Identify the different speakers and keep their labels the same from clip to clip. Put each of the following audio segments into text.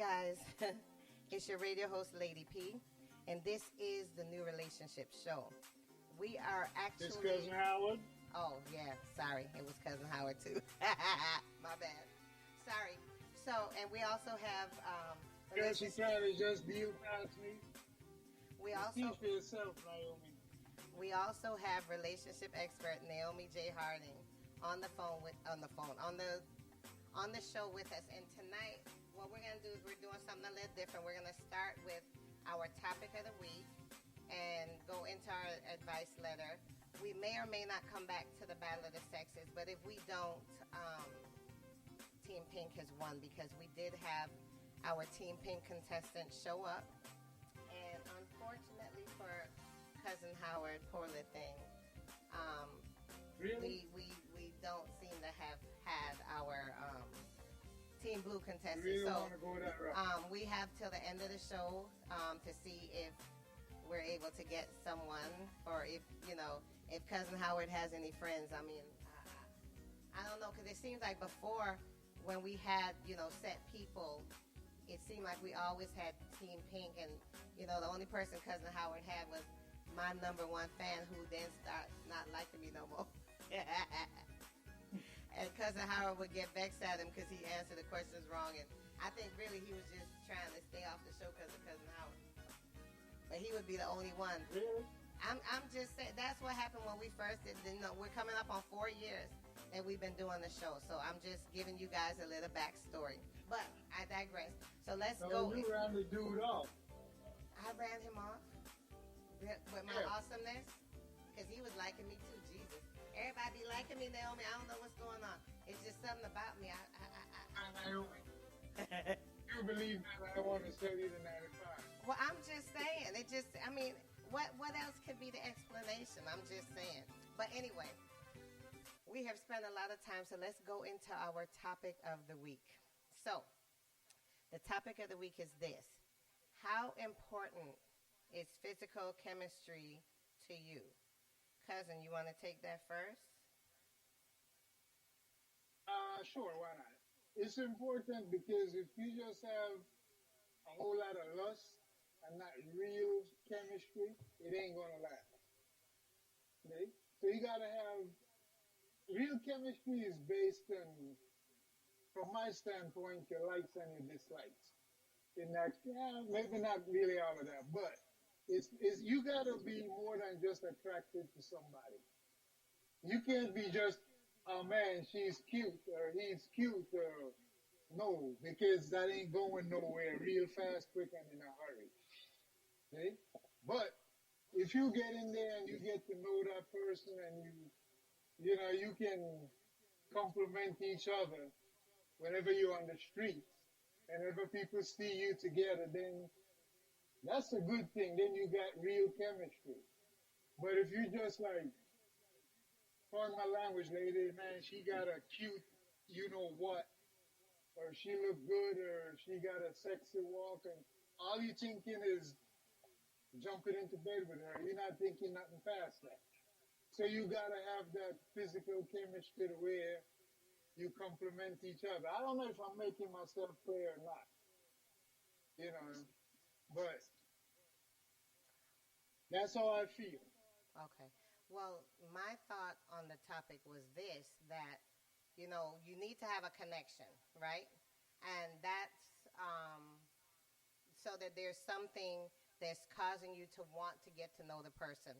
Speaker 1: guys, it's your radio host, Lady P, and this is the New Relationship Show. We are
Speaker 2: This
Speaker 1: actually.
Speaker 2: cousin Howard.
Speaker 1: Oh, yeah, sorry, it was Cousin Howard too. My bad. Sorry. So, and we also have.
Speaker 2: Girl, she tried to just deal past me.
Speaker 1: We
Speaker 2: Speak
Speaker 1: also
Speaker 2: for yourself, Naomi.
Speaker 1: we also have relationship expert Naomi J. Harding on the show with us. And tonight, what we're gonna do is we're doing something a little different. We're gonna start with our topic of the week and go into our advice letter. We may or may not come back to the Battle of the Sexes, but if we don't, Team Pink has won because we did have our Team Pink contestant show up. And unfortunately for Cousin Howard, poor little thing,
Speaker 2: Really?
Speaker 1: we don't seem to have had our Team Blue contestant.
Speaker 2: You really
Speaker 1: So
Speaker 2: want to go that route?
Speaker 1: we have till the end of the show to see if we're able to get someone, or if Cousin Howard has any friends. I mean, I don't know, because it seems like before, when we had set people, it seemed like we always had Team Pink, and the only person Cousin Howard had was my number one fan, who then started not liking me no more. And Cousin Howard would get vexed at him because he answered the questions wrong, and I think really he was just trying to stay off the show because of Cousin Howard. But he would be the only one.
Speaker 2: Really?
Speaker 1: I'm just saying, that's what happened when we first did. We're coming up on 4 years that we've been doing the show, so I'm just giving you guys a little backstory. But I digress. So let's go.
Speaker 2: You ran the dude off.
Speaker 1: I ran him off with my awesomeness, because he was liking me too. Jesus, everybody be liking me, Naomi. I don't know what's going on. It's just something about me.
Speaker 2: Naomi. You believe that I want to sell you the 95?
Speaker 1: Well, I'm just saying. What else could be the explanation? I'm just saying. But anyway, we have spent a lot of time, so let's go into our topic of the week. So, the topic of the week is this: how important is physical chemistry to you? Cousin, you want to take that first?
Speaker 2: Sure, why not? It's important because if you just have a whole lot of lust and not real chemistry, it ain't gonna last. Okay? So you gotta have real chemistry is based on, from my standpoint, your likes and your dislikes. In that, maybe not really all of that, but it's you gotta be more than just attracted to somebody. You can't be just, oh man, she's cute or he's cute, or no, because that ain't going nowhere real fast, quick, and in a hurry. Okay? But if you get in there and you get to know that person, and you can compliment each other whenever you're on the street, and whenever people see you together, then that's a good thing. Then you got real chemistry. But if you just like, pardon my language, lady, man, she got a cute, you know what, or she look good, or she got a sexy walk, and all you thinking is jumping into bed with her. You're not thinking nothing past that. So you gotta have that physical chemistry to where you complement each other. I don't know if I'm making myself clear or not, but that's how I feel.
Speaker 1: Okay. Well, my thought on the topic was this, that, you need to have a connection, right? And that's so that there's something that's causing you to want to get to know the person.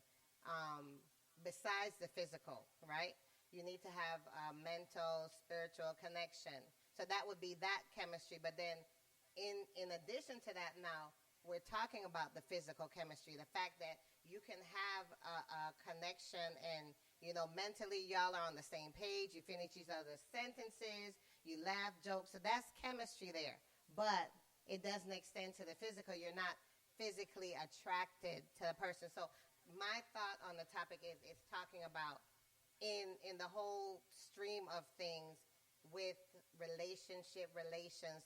Speaker 1: Besides the physical, right? You need to have a mental, spiritual connection. So that would be that chemistry. But then in addition to that, now we're talking about the physical chemistry, the fact that you can have a connection, and mentally y'all are on the same page, you finish each other's sentences, you laugh, joke. So that's chemistry there. But it doesn't extend to the physical. You're not physically attracted to the person. So my thought on the topic is it's talking about in the whole stream of things with relations,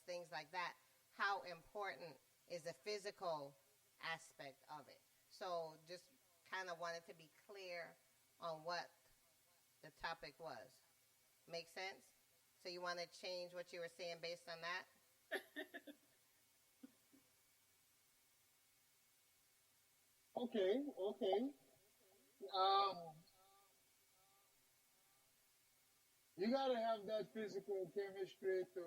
Speaker 1: things like that, how important is the physical aspect of it. So just kind of wanted to be clear on what the topic was. Make sense? So you want to change what you were saying based on that?
Speaker 2: Okay, okay. Um, you gotta have that physical chemistry to,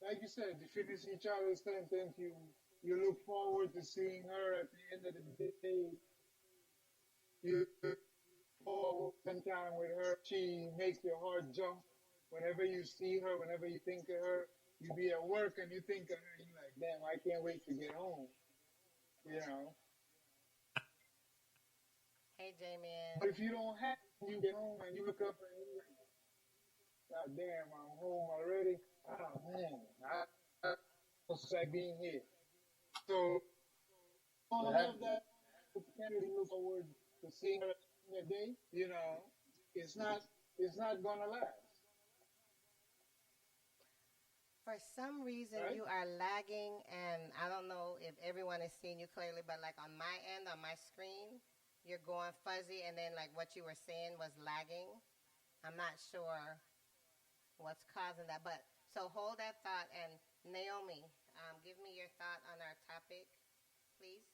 Speaker 2: like you said, to finish each other's sentence. You look forward to seeing her at the end of the day. You look forward to spend time with her. She makes your heart jump whenever you see her. Whenever you think of her, you be at work and you think of her. You're like, damn, I can't wait to get home. You know.
Speaker 1: Hey, Jamie.
Speaker 2: But if you don't have, you get home and you look up and you're like, God damn, I'm home already. Oh man, I was like being here. So don't have that opportunity to look forward to seeing her in a day. You know, it's not it's not gonna last,
Speaker 1: For some reason,
Speaker 2: right?
Speaker 1: you are lagging, and I don't know if everyone is seeing you clearly, but like on my end, on my screen, you're going fuzzy, and then like what you were saying was lagging. I'm not sure what's causing that, but so hold that thought. And Naomi, give me your thought on our topic, please.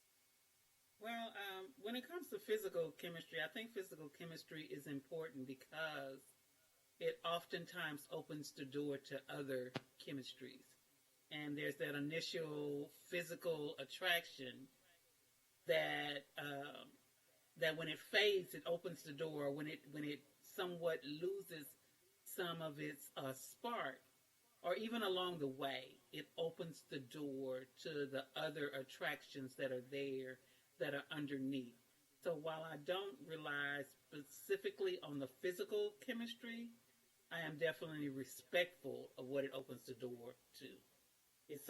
Speaker 3: Well, when it comes to physical chemistry, I think physical chemistry is important because it oftentimes opens the door to other chemistries. And there's that initial physical attraction that that when it fades, it opens the door. When it somewhat loses some of its spark, or even along the way, it opens the door to the other attractions that are there that are underneath. So while I don't rely specifically on the physical chemistry, I am definitely respectful of what it opens the door to. It's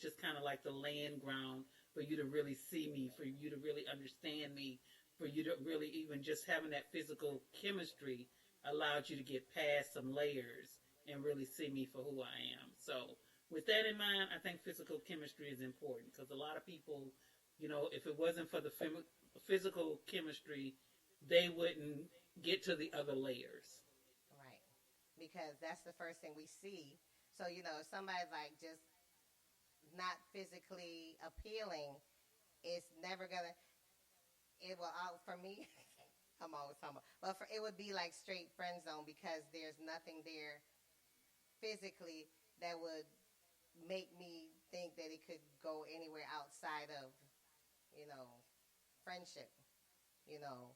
Speaker 3: just kind of like the land ground for you to really see me, for you to really understand me, for you to really even just having that physical chemistry allowed you to get past some layers and really see me for who I am. So with that in mind, I think physical chemistry is important because a lot of people, if it wasn't for the physical chemistry, they wouldn't get to the other layers.
Speaker 1: Right. Because that's the first thing we see. So, if somebody's like just not physically appealing, it's never gonna, it will out for me. I'm always talking about, but it would be like straight friend zone because there's nothing there physically that would make me think that it could go anywhere outside of, you know, friendship, you know.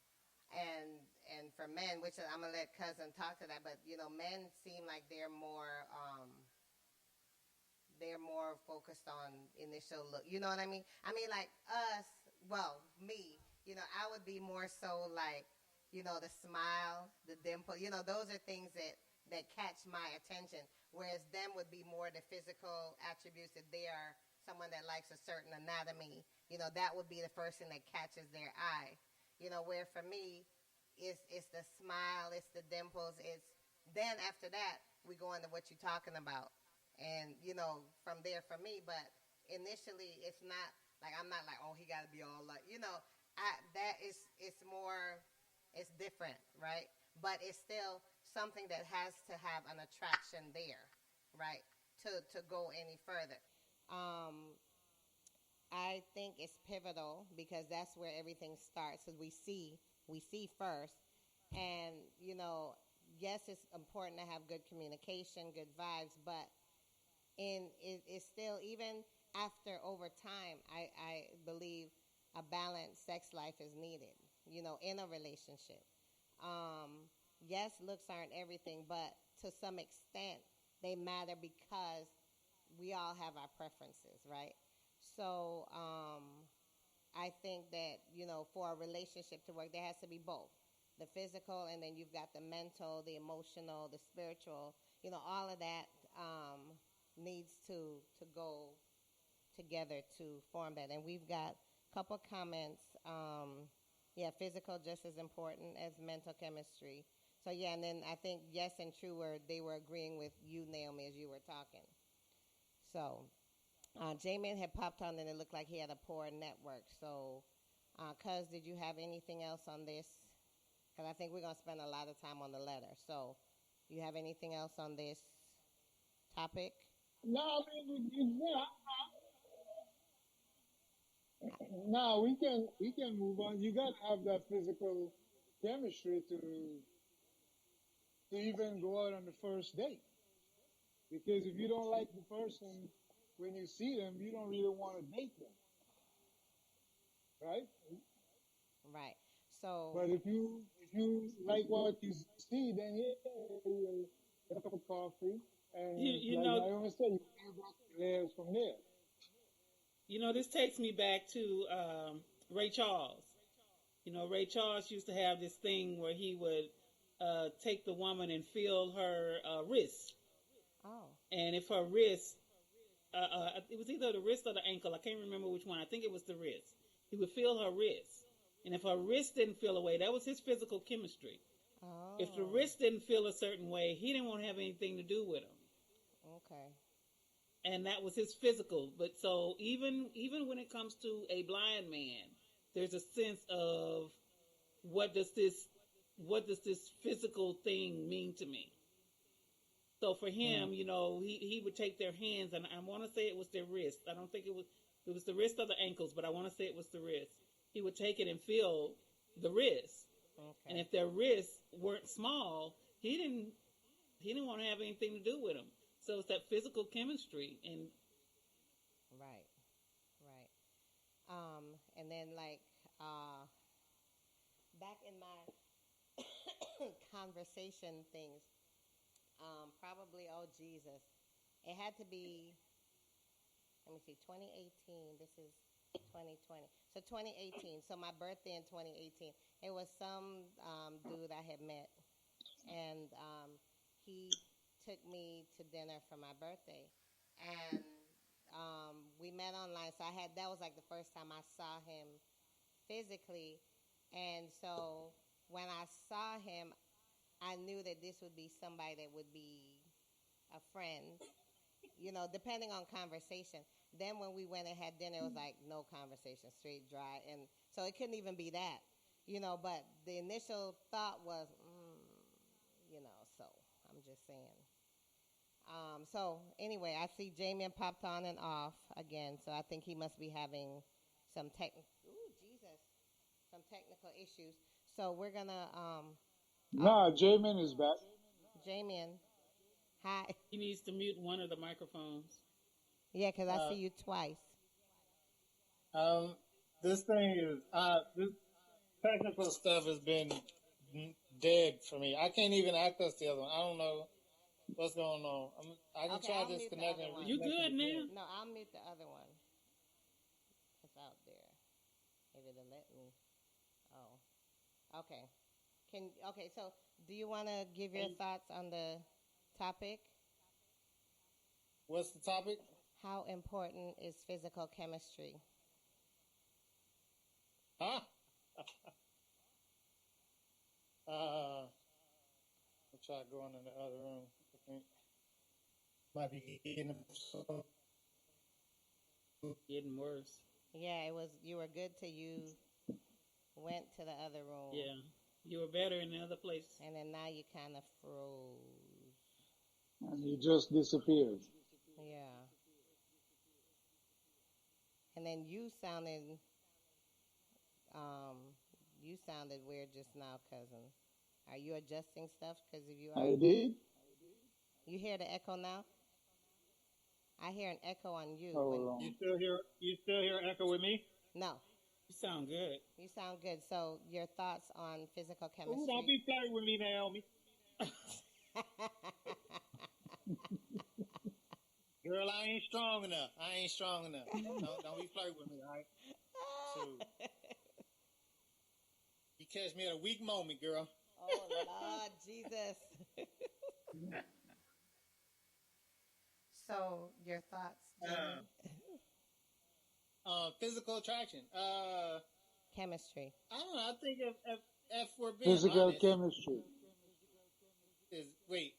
Speaker 1: And for men, which I'm gonna let cousin talk to that, but men seem like they're more focused on initial look. You know what I mean? I mean, like us, well, me, I would be more so like, the smile, the dimple. Those are things that catch my attention. Whereas them would be more the physical attributes that they are someone that likes a certain anatomy. That would be the first thing that catches their eye. Where for me, it's the smile, it's the dimples, it's then after that we go into what you're talking about, and from there for me. But initially, it's not like I'm not like, oh, he got to be all like, that is it's more, it's different, right? But it's still something that has to have an attraction there, right? To go any further. Um, I think it's pivotal because that's where everything starts. Because we see first, and yes, it's important to have good communication, good vibes, but it's still, even after over time, I believe a balanced sex life is needed. In a relationship. Yes, looks aren't everything, but to some extent, they matter because we all have our preferences, right? So I think that for a relationship to work, there has to be both the physical, and then you've got the mental, the emotional, the spiritual. All of that needs to go together to form that. And we've got a couple comments. Yeah, physical just as important as mental chemistry. So yeah, and then I think yes and true they were agreeing with you, Naomi, as you were talking. So Jamin had popped on and it looked like he had a poor network. So, Cuz, did you have anything else on this? Because I think we're going to spend a lot of time on the letter. So, you have anything else on this topic?
Speaker 2: No, I mean, yeah, Now we can move on. You gotta have that physical chemistry to even go out on the first date. Because if you don't like the person when you see them, you don't really want to date them, right?
Speaker 1: Right. So,
Speaker 2: But if you like what you see, then yeah, you get a cup of coffee,
Speaker 3: You
Speaker 2: and
Speaker 3: you
Speaker 2: like
Speaker 3: know
Speaker 2: Naomi said, you build up layers from there.
Speaker 3: this takes me back to Ray Charles. Ray Charles used to have this thing where he would take the woman and feel her wrist,
Speaker 1: oh,
Speaker 3: and if her wrist, it was either the wrist or the ankle. I can't remember which one. I think it was the wrist. He would feel her wrist, and if her wrist didn't feel away, that was his physical chemistry. If the
Speaker 1: oh,
Speaker 3: wrist didn't feel a certain way, he didn't want to have anything to do with him,
Speaker 1: okay.
Speaker 3: and that was his physical. But so even when it comes to a blind man, there's a sense of what does this what does this physical thing mean to me? So for
Speaker 2: Mm.
Speaker 3: him, he would take their hands, and I want to say it was their wrist. I don't think it was the wrist or the ankles, but I want to say it was the wrist. He would take it and feel the wrist, and
Speaker 1: Okay.
Speaker 3: if their wrists weren't small, he didn't want to have anything to do with them. So it's that physical chemistry, and
Speaker 1: Right. Right. And then like uh back in my conversation things, probably oh Jesus. It had to be, let me see, 2018. This is 2020. So 2018. So my birthday in 2018. It was some dude I had met, and he took me to dinner for my birthday, and we met online. So I had that was like the first time I saw him physically, and so when I saw him, I knew that this would be somebody that would be a friend, depending on conversation. Then when we went and had dinner, it was like no conversation, straight dry, and so it couldn't even be that, But the initial thought was, so I'm just saying. So anyway, I see Jamian popped on and off again, so I think he must be having some some technical issues. So we're gonna oh,
Speaker 2: Nah, Jamin is back.
Speaker 1: Jamian, hi.
Speaker 3: he needs to mute one of the microphones.
Speaker 1: Yeah, because I
Speaker 4: Uh,
Speaker 1: see you twice.
Speaker 4: this thing is this technical stuff has been dead for me. I can't even access the other one. I don't know what's going on. I can
Speaker 1: Okay,
Speaker 4: try
Speaker 1: I'll mute the
Speaker 4: disconnecting
Speaker 1: other
Speaker 4: and
Speaker 1: one.
Speaker 3: You
Speaker 4: reconnecting
Speaker 3: good
Speaker 4: again.
Speaker 3: now?
Speaker 1: No, I'll mute the other one. It's out there. If it'll let me. Oh, okay. So do you want to give your
Speaker 4: And
Speaker 1: thoughts on the topic?
Speaker 4: what's the topic?
Speaker 1: How important is physical chemistry?
Speaker 4: Huh? I'll try going in the other room. I think might be getting some.
Speaker 3: Getting worse.
Speaker 1: Yeah, it was. You were good till you went to the other room,
Speaker 3: Yeah, you were better in the other place.
Speaker 1: and then now you kind of froze.
Speaker 2: And he just disappeared.
Speaker 1: Yeah, and then um, you sounded weird just now, cousin. Are you adjusting stuff? Because if you are,
Speaker 2: I did.
Speaker 1: you hear the echo now. I hear an echo on you when.
Speaker 2: Hold
Speaker 4: You
Speaker 2: on.
Speaker 4: still hear? You still hear echo with me?
Speaker 1: No,
Speaker 3: You sound good.
Speaker 1: you sound good. So your thoughts on physical
Speaker 4: Ooh, don't
Speaker 1: chemistry?
Speaker 4: be flirting with me, Naomi. Girl, I ain't strong enough. I ain't strong enough. Don't be flirting with me, all right? Shoot. You catch me at a weak moment, girl.
Speaker 1: Oh Lord Jesus. So your thoughts,
Speaker 4: Uh,
Speaker 1: Jimmy?
Speaker 4: physical attraction.
Speaker 1: Chemistry.
Speaker 4: I don't know. I think if we're being
Speaker 2: Physical
Speaker 4: honest,
Speaker 2: chemistry.
Speaker 4: is wait.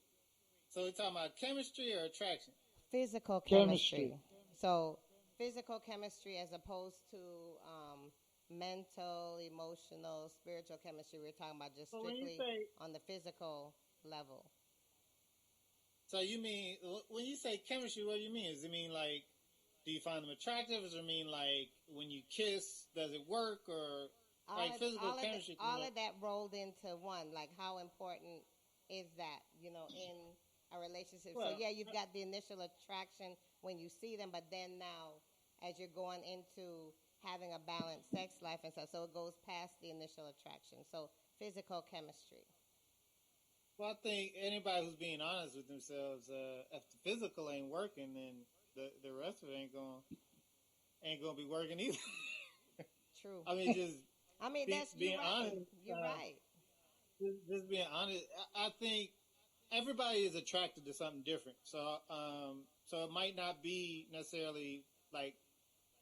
Speaker 4: So we're talking about chemistry or attraction?
Speaker 1: Physical
Speaker 2: Chemistry.
Speaker 1: chemistry. So physical chemistry as opposed to mental, emotional, spiritual chemistry. We're talking about just
Speaker 4: So when you
Speaker 1: strictly
Speaker 4: say,
Speaker 1: on the physical level.
Speaker 4: so you mean when you say chemistry, what do you mean? Does it mean like do you find them attractive? Does it mean like when you kiss, does it work, or like physical chemistry?
Speaker 1: All of that rolled into one. Like, how important is that, in a relationship?
Speaker 4: Well,
Speaker 1: So, yeah, you've got the initial attraction when you see them, but then now, as you're going into having a balanced sex life and stuff, so it goes past the initial attraction. So, physical chemistry.
Speaker 4: well, I think anybody who's being honest with themselves, if the physical ain't working, then the rest of it ain't gonna be working either.
Speaker 1: True.
Speaker 4: I mean, just
Speaker 1: I mean,
Speaker 4: being
Speaker 1: you're right.
Speaker 4: honest.
Speaker 1: You're right.
Speaker 4: Just being honest. I think everybody is attracted to something different. So it might not be necessarily like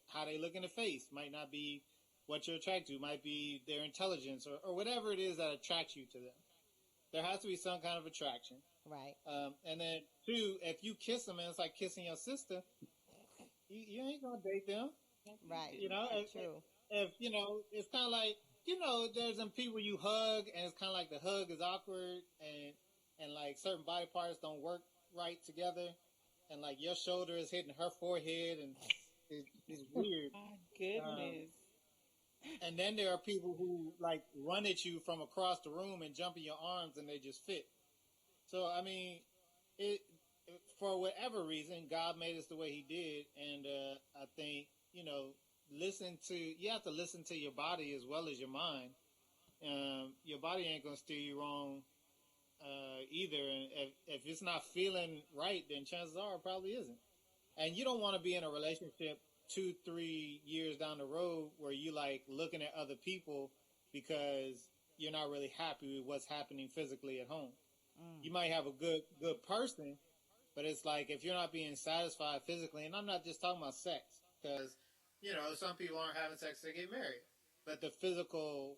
Speaker 4: how they look in the face. Might not be what you're attracted to. Might be their intelligence or whatever it is that attracts you to them. There has to be some kind of attraction.
Speaker 1: Right.
Speaker 4: And then two, if you kiss them and it's like kissing your sister, you ain't gonna date them.
Speaker 1: Right.
Speaker 4: You know,
Speaker 1: True.
Speaker 4: if it's kind of like there's some people you hug and it's kind of like the hug is awkward and like certain body parts don't work right together, and like your shoulder is hitting her forehead and it's weird.
Speaker 3: My goodness.
Speaker 4: And then there are people who like run at you from across the room and jump in your arms and they just fit. So I mean, it for whatever reason, God made us the way He did, and I think you have to listen to your body as well as your mind. Your body ain't gonna steer you wrong either, and if it's not feeling right, then chances are it probably isn't. And you don't want to be in a relationship 2-3 years down the road where you like looking at other people because you're not really happy with what's happening physically at home. You might have a good person, but it's like if you're not being satisfied physically, and I'm not just talking about sex, because some people aren't having sex to get married, but the physical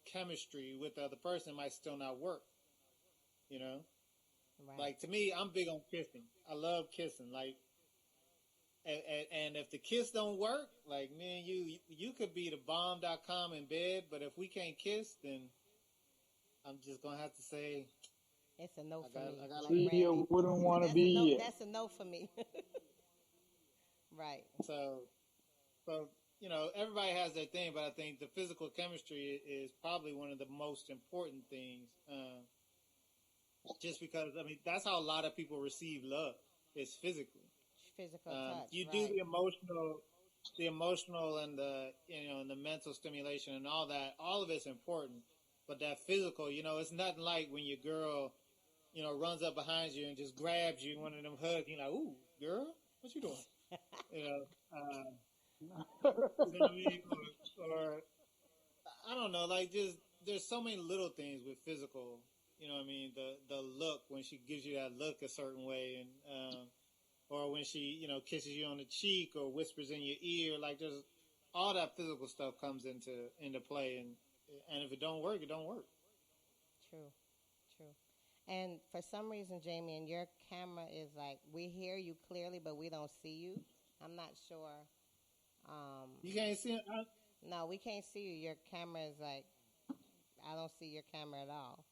Speaker 4: chemistry with the other person might still not work.
Speaker 1: Right.
Speaker 4: Like to me, I'm big on kissing. I love kissing. Like, and if the kiss don't work, like me and you could be the bomb.com in bed, but if we can't kiss, then I'm just gonna have to say
Speaker 1: it's a no for me.
Speaker 2: Like you wouldn't want to be here.
Speaker 1: That's a no for me. Right.
Speaker 4: So everybody has their thing, but I think the physical chemistry is probably one of the most important things. Just because that's how a lot of people receive love is physically.
Speaker 1: Physical touch.
Speaker 4: You
Speaker 1: right.
Speaker 4: do the emotional and the mental stimulation and all that. All of it's important, but that physical, it's nothing like when your girl, runs up behind you and just grabs you in one of them hugs. You're like, "Ooh, girl, what you doing?" you know what I mean? Or I don't know, like just there's so many little things with physical. The look when she gives you that look a certain way, and or when she kisses you on the cheek or whispers in your ear, like there's all that physical stuff comes into play, and if it don't work, it don't work.
Speaker 1: True. And for some reason, Jamie, and your camera is like we hear you clearly, but we don't see you. I'm not sure.
Speaker 4: You can't see it.
Speaker 1: No, we can't see you. Your camera is like I don't see your camera at all.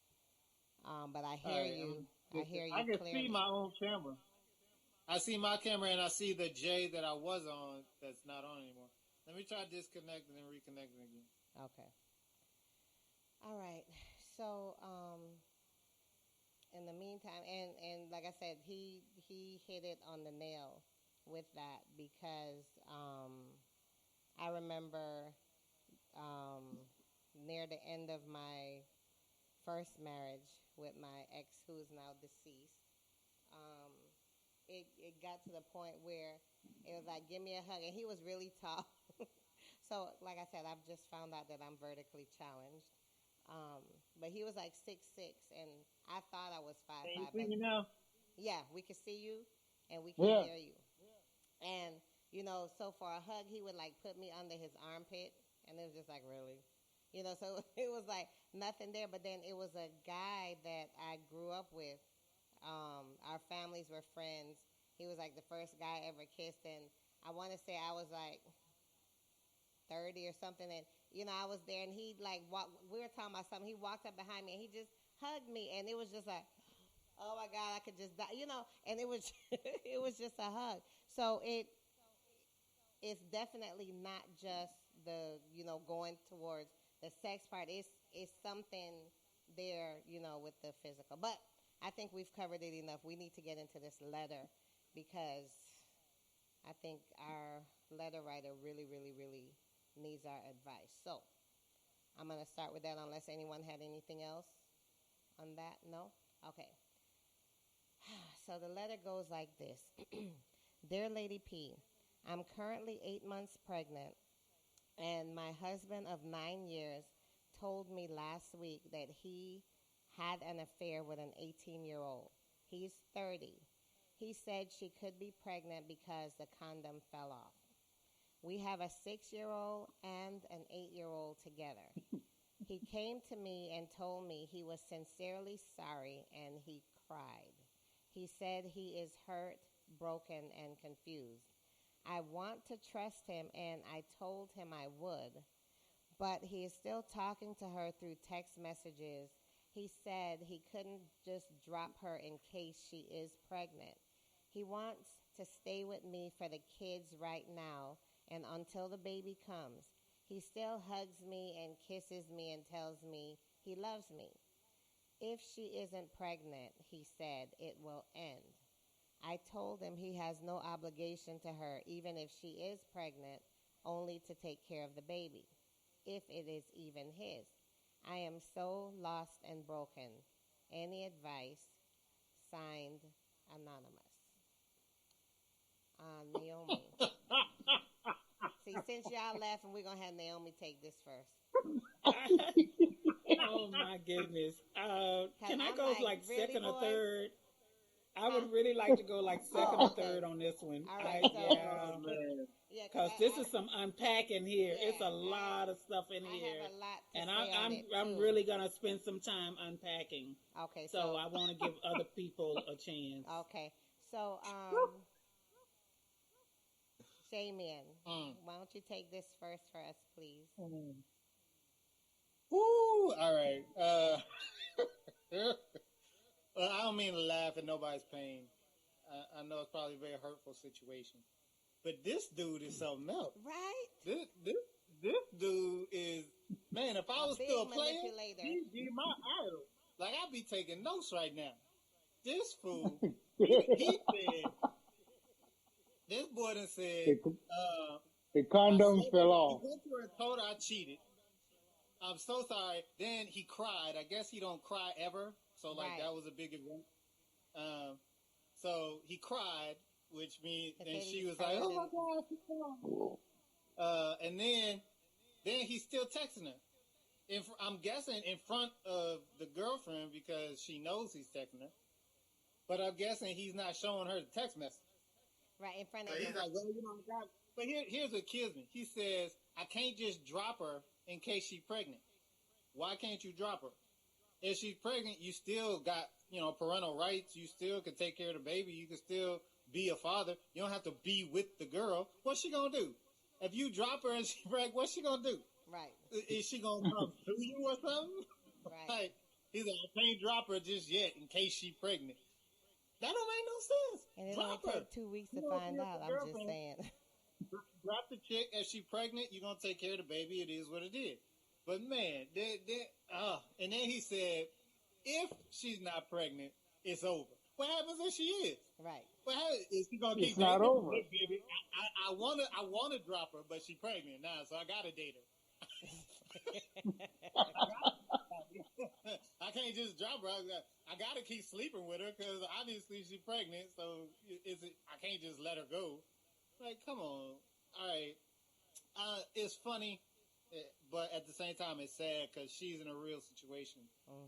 Speaker 1: But I hear you. I hear you
Speaker 4: I can
Speaker 1: clearly.
Speaker 4: see my own camera. I see my camera and I see the J that I was on that's not on anymore. Let me try disconnecting and reconnecting again.
Speaker 1: Okay. All right. So, in the meantime, and like I said, he hit it on the nail with that because I remember near the end of my first marriage with my ex, who is now deceased. It got to the point where it was like, give me a hug. And he was really tall. So, like I said, I've just found out that I'm vertically challenged. But he was like 6'6", and I thought I was 5'5".
Speaker 4: Can you see me now?
Speaker 1: Yeah, we can see you, and we can hear you. And, so for a hug, he would like put me under his armpit, and it was just like, really? So it was like nothing there. But then it was a guy that I grew up with. Our families were friends. He was like the first guy I ever kissed, and I want to say I was like 30 or something, and I was there, and he like we were talking about something. He walked up behind me, and he just hugged me, and it was just like, oh my God, I could just die, and it was it was just a hug. So it's definitely not just the going towards the sex part. It's something there with the physical. But I think we've covered it enough. We need to get into this letter because I think our letter writer really, really, really needs our advice. So I'm gonna start with that unless anyone had anything else on that. No? Okay. So the letter goes like this. Dear Lady P, I'm currently 8 months pregnant, and my husband of 9 years told me last week that he had an affair with an 18-year-old. He's 30. He said she could be pregnant because the condom fell off. We have a 6-year-old and an 8-year-old together. He came to me and told me he was sincerely sorry, and he cried. He said he is hurt, broken, and confused. I want to trust him, and I told him I would, but he is still talking to her through text messages. He said he couldn't just drop her in case she is pregnant. He wants to stay with me for the kids right now and until the baby comes. He still hugs me and kisses me and tells me he loves me. If she isn't pregnant, he said, it will end. I told him he has no obligation to her, even if she is pregnant, only to take care of the baby, if it is even his. I am so lost and broken. Any advice? Signed, Anonymous. Naomi. See, since y'all laughing, we're going to have Naomi take this first.
Speaker 3: Oh my goodness. Can I
Speaker 1: I'm
Speaker 3: go
Speaker 1: like, really,
Speaker 3: second or
Speaker 1: boys?
Speaker 3: third? I would really like to go second or third on this one.
Speaker 1: All right,
Speaker 2: Oh, man.
Speaker 1: Yeah,
Speaker 3: Because this is some unpacking here. It's a
Speaker 1: Yeah,
Speaker 3: lot of stuff in
Speaker 1: I
Speaker 3: here.
Speaker 1: have a lot to
Speaker 3: And
Speaker 1: say on it,
Speaker 3: I'm
Speaker 1: too.
Speaker 3: really gonna spend some time unpacking.
Speaker 1: Okay,
Speaker 3: So I want to give other people a chance.
Speaker 1: Okay. So, Shamian, why don't you take this first for us, please?
Speaker 4: Woo! All right. Well, I don't mean to laugh at nobody's pain. I know it's probably a very hurtful situation, but this dude is something else.
Speaker 1: Right?
Speaker 4: This dude is, man. If I
Speaker 1: A
Speaker 4: was
Speaker 1: big
Speaker 4: still a player,
Speaker 1: manipulator.
Speaker 4: he'd be my idol. Like I'd be taking notes right now. This fool, he said, this boy done said,
Speaker 2: The condom fell off.
Speaker 4: He went to her and told her I cheated. I'm so sorry. Then he cried. I guess he don't cry ever. So like
Speaker 1: Right.
Speaker 4: that was a big event. So he cried, which means
Speaker 1: And
Speaker 4: then
Speaker 1: then
Speaker 4: she
Speaker 1: he
Speaker 4: was like,
Speaker 1: heard
Speaker 4: "Oh my
Speaker 1: him.
Speaker 4: God!" She cried. And then he's still texting her. I'm guessing in front of the girlfriend because she knows he's texting her. But I'm guessing he's not showing her the text message.
Speaker 1: Right in front of
Speaker 4: But
Speaker 1: you.
Speaker 4: he's like, well, you know, God. But here's what kills me. He says, I can't just drop her in case she's pregnant. Why can't you drop her? If she's pregnant, you still got, parental rights. You still can take care of the baby. You can still be a father. You don't have to be with the girl. What's she going to do? If you drop her and she's pregnant, what's she going to do?
Speaker 1: Right.
Speaker 4: Is she going to come to you or something?
Speaker 1: Right.
Speaker 4: Like, he's like, I can't drop her just yet in case she's pregnant. That don't make no sense.
Speaker 1: And it
Speaker 4: Drop
Speaker 1: only
Speaker 4: her.
Speaker 1: take 2 weeks to
Speaker 4: You know,
Speaker 1: find
Speaker 4: if
Speaker 1: out.
Speaker 4: the
Speaker 1: I'm just
Speaker 4: girlfriend-
Speaker 1: saying.
Speaker 4: Drop the chick. If she pregnant, you're going to take care of the baby. It is what it is. But man, and then he said, if she's not pregnant, it's over. What happens if she is?
Speaker 1: Right.
Speaker 4: What happens? Is she going to
Speaker 2: It's
Speaker 4: keep
Speaker 2: not
Speaker 4: dating?
Speaker 2: over.
Speaker 4: Look, baby, I wanna drop her, but she's pregnant now, so I got to date her. I can't just drop her. I got to keep sleeping with her because obviously she's pregnant. So I can't just let her go. Like, come on. All right. It's funny, but at the same time, it's sad because she's in a real situation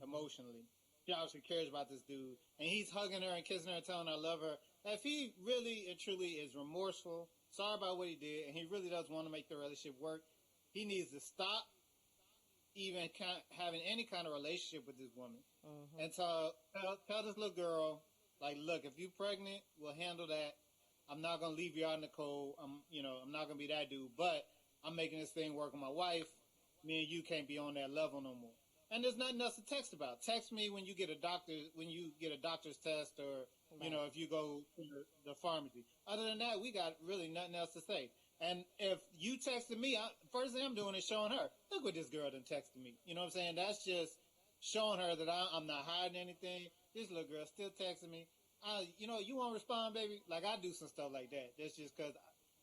Speaker 4: emotionally. She obviously cares about this dude, and he's hugging her and kissing her and telling her I love her. If he really and truly is remorseful, sorry about what he did, and he really does want to make the relationship work, he needs to stop even having any kind of relationship with this woman. And tell this little girl, like, look, if you're pregnant, we'll handle that. I'm not going to leave you out in the cold. I'm not going to be that dude, but I'm making this thing work with my wife. Me and you can't be on that level no more. And there's nothing else to text about. Text me when you get a doctor's test or, if you go to the pharmacy. Other than that, we got really nothing else to say. And if you texted me, first thing I'm doing is showing her, look what this girl done texted me. You know what I'm saying? That's just showing her that I'm not hiding anything. This little girl still texting me. You want to respond, baby? Like, I do some stuff like that. That's just because,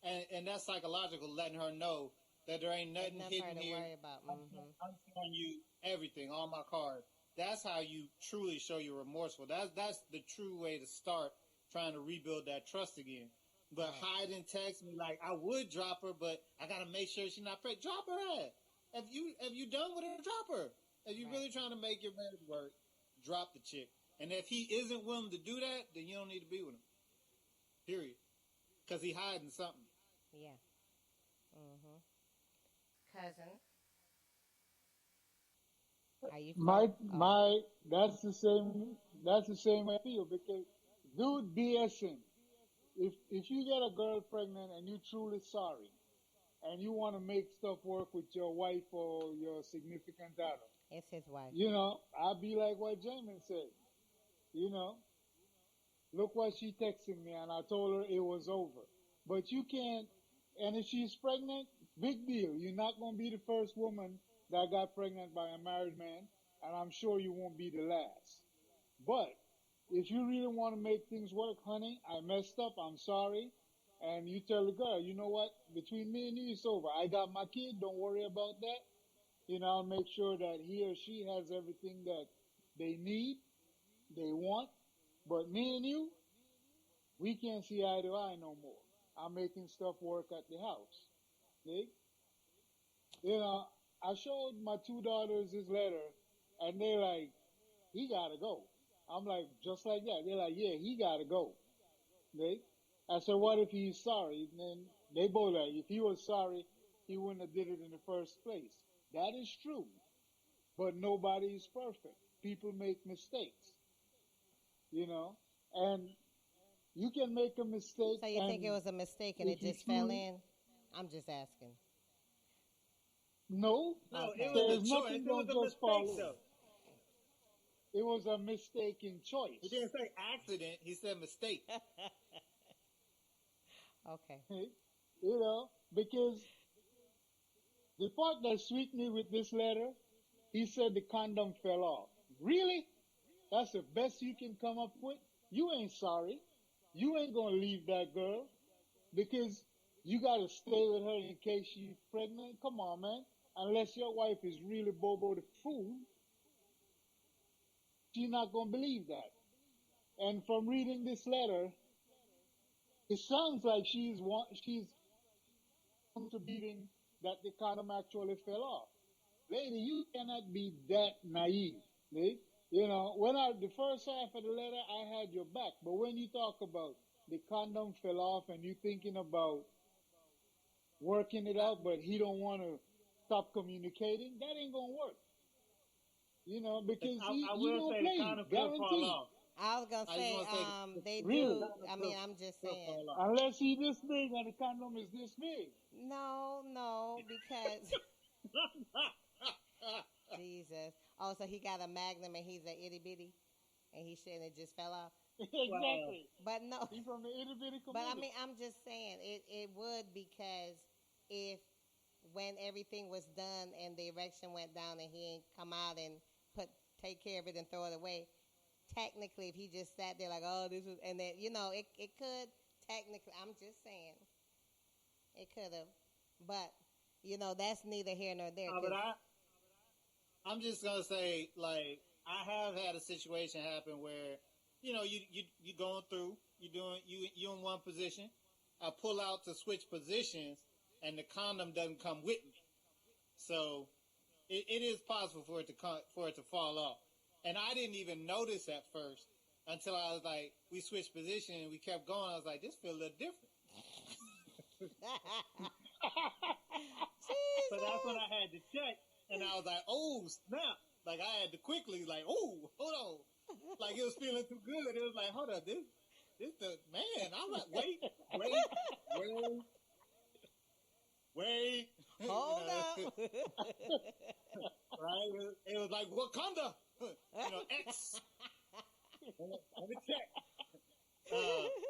Speaker 4: and that's psychological, letting her know that there ain't nothing hidden here.
Speaker 1: Worry about. Mm-hmm.
Speaker 4: I'm showing you everything, all my cards. That's how you truly show you're remorseful. That's the true way to start trying to rebuild that trust again. But hide and text me, like, I would drop her, but I gotta make sure she's not pregnant. Drop her ass. If you done with her, drop her. If you really trying to make your marriage work, drop the chick. And if he isn't willing to do that, then you don't need to be with him. Period. Because he hiding something.
Speaker 1: Yeah. Mm-hmm. Cousin. Are you
Speaker 2: that's the same I feel, because dude BSing. If you get a girl pregnant and you're truly sorry and you want to make stuff work with your wife or your significant other,
Speaker 1: it's his wife.
Speaker 2: I'll be like what Jamin said. Look what she texted me, and I told her it was over. But you can't, and if she's pregnant, big deal. You're not going to be the first woman that got pregnant by a married man, and I'm sure you won't be the last. But if you really want to make things work, honey, I messed up, I'm sorry. And you tell the girl, you know what, between me and you, it's over. I got my kid, don't worry about that. I'll make sure that he or she has everything that they need, they want. But me and you, we can't see eye to eye no more. I'm making stuff work at the house. See? I showed my two daughters this letter, and they're like, he gotta go. I'm like, just like that. They're like, yeah, he gotta go. I said, what if he's sorry? And then they both like, if he was sorry, he wouldn't have did it in the first place. That is true. But nobody is perfect. People make mistakes. And you can make a mistake.
Speaker 1: So you think it was a mistake and it just fell in? I'm just asking.
Speaker 2: No,
Speaker 4: it was a choice. It was a mistake, though.
Speaker 2: It was a mistaken choice.
Speaker 4: He didn't say accident. He said mistake.
Speaker 1: Okay.
Speaker 2: Because the part that sweet me with this letter, he said the condom fell off. Really? That's the best you can come up with? You ain't sorry. You ain't going to leave that girl because you got to stay with her in case she's pregnant. Come on, man. Unless your wife is really Bobo the Fool, she's not going to believe that. And from reading this letter, it sounds like she's believing that the condom actually fell off. Lady, you cannot be that naive. See? The first half of the letter, I had your back. But when you talk about the condom fell off and you thinking about working it out, but he don't want to stop communicating, that ain't going to work. Because
Speaker 4: I will say the condom could fall off.
Speaker 1: I was going to say, they
Speaker 2: really?
Speaker 1: do. I mean, I'm just saying.
Speaker 2: Unless he's this big and the condom is this big.
Speaker 1: No, because... Jesus. Oh, so he got a magnum and he's an itty bitty, and he shouldn't have just fell off.
Speaker 2: Exactly.
Speaker 1: But no.
Speaker 2: He's from the itty bitty community.
Speaker 1: But I mean, I'm just saying it would, because if when everything was done and the erection went down and he ain't come out and take care of it and throw it away, technically, if he just sat there like, oh, this was, and then it could technically. I'm just saying, it could have, but that's neither here nor there.
Speaker 4: But I'm just gonna say, like, I have had a situation happen where, you going through, you in one position, I pull out to switch positions, and the condom doesn't come with me, so it is possible for it to fall off, and I didn't even notice at first until I was like, we switched position and we kept going. I was like, this feels a little different. So that's when I had to check. And I was like, oh, snap. Like, I had to quickly, like, oh, hold on. Like, it was feeling too good. It was like, hold up, this the, man, I'm like, wait.
Speaker 1: Hold up.
Speaker 4: Right? It was like, Wakanda. X. Let me check.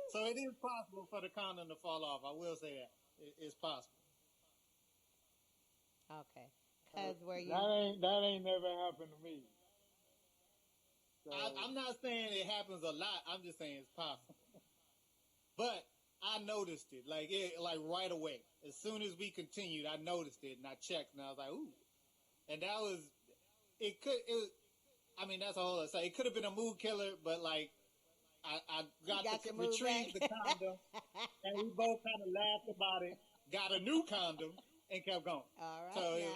Speaker 4: So it it is possible for the condom to fall off. I will say that it's possible.
Speaker 1: Okay. Because were you?
Speaker 2: That ain't never happened to me. So,
Speaker 4: I'm not saying it happens a lot. I'm just saying it's possible. But I noticed it like right away. As soon as we continued, I noticed it and I checked and I was like, ooh. And that was that's a whole other. So it could have been a mood killer, but like I retrieved the condom and we both kind of laughed about it, got a new condom and kept going.
Speaker 1: All right.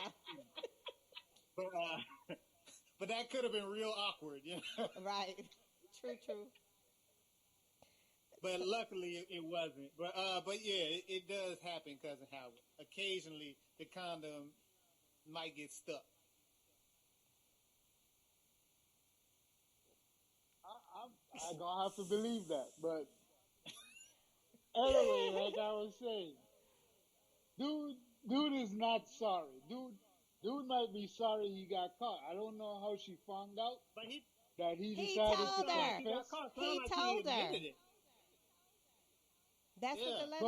Speaker 4: So but that could have been real awkward, you know?
Speaker 1: Right. True.
Speaker 4: But luckily it wasn't. But yeah, it does happen, Cousin Howard. Occasionally the condom might get stuck.
Speaker 2: I gonna have to believe that. But anyway, like I was saying, dude is not sorry. Dude might be sorry he got caught. I don't know how she found out,
Speaker 4: but
Speaker 2: that he
Speaker 1: He
Speaker 2: decided
Speaker 1: told
Speaker 2: to
Speaker 1: her.
Speaker 2: confess.
Speaker 1: He told her. That's what the letter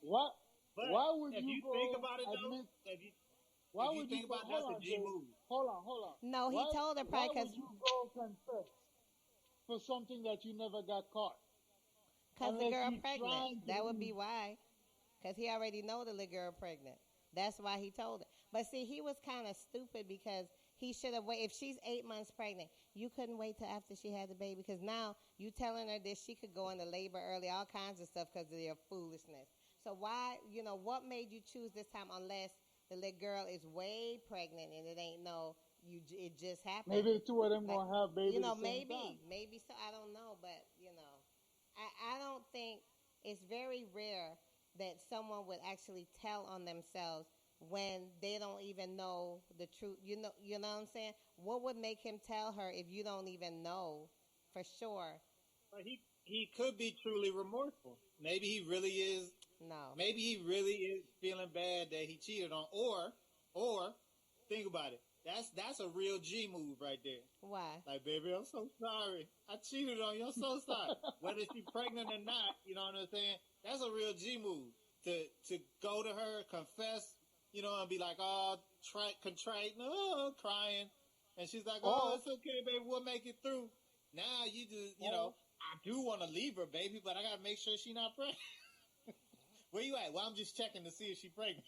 Speaker 2: But
Speaker 1: said.
Speaker 2: why would
Speaker 4: if
Speaker 2: you
Speaker 4: you
Speaker 2: go
Speaker 4: think about it though,
Speaker 2: admit?
Speaker 4: Why would you think about that's a G move?
Speaker 2: Hold on.
Speaker 1: No, he told her probably
Speaker 2: Why
Speaker 1: because
Speaker 2: would you go confess for something that you never got caught?
Speaker 1: the
Speaker 2: Unless
Speaker 1: girl
Speaker 2: he's trying
Speaker 1: pregnant.
Speaker 2: to
Speaker 1: That would
Speaker 2: be-
Speaker 1: be why. Because he already know the little girl pregnant. That's why he told her. But see, he was kind of stupid because he should have waited. If she's 8 months pregnant, you couldn't wait till after she had the baby because now you telling her that she could go into labor early, all kinds of stuff because of their foolishness. So why, what made you choose this time unless the little girl is way pregnant and it ain't it just happened.
Speaker 2: Maybe the two of them gonna have babies. at the same time.
Speaker 1: Maybe so. I don't know, but I don't think it's very rare that someone would actually tell on themselves when they don't even know the truth. You know what I'm saying? What would make him tell her if you don't even know for sure?
Speaker 4: But he could be truly remorseful. Maybe he really is.
Speaker 1: No.
Speaker 4: Maybe he really is feeling bad that he cheated on, or think about it. That's a real G move right there.
Speaker 1: Why?
Speaker 4: Like, baby, I'm so sorry. I cheated on you. I'm so sorry. Whether she's pregnant or not, you know what I'm saying? That's a real G move. To go to her, confess, and be like, oh, contrite, no, crying. And she's like, oh, it's okay, baby. We'll make it through. Now you just, I do want to leave her, baby, but I got to make sure she's not pregnant. Where you at? Well, I'm just checking to see if she's pregnant.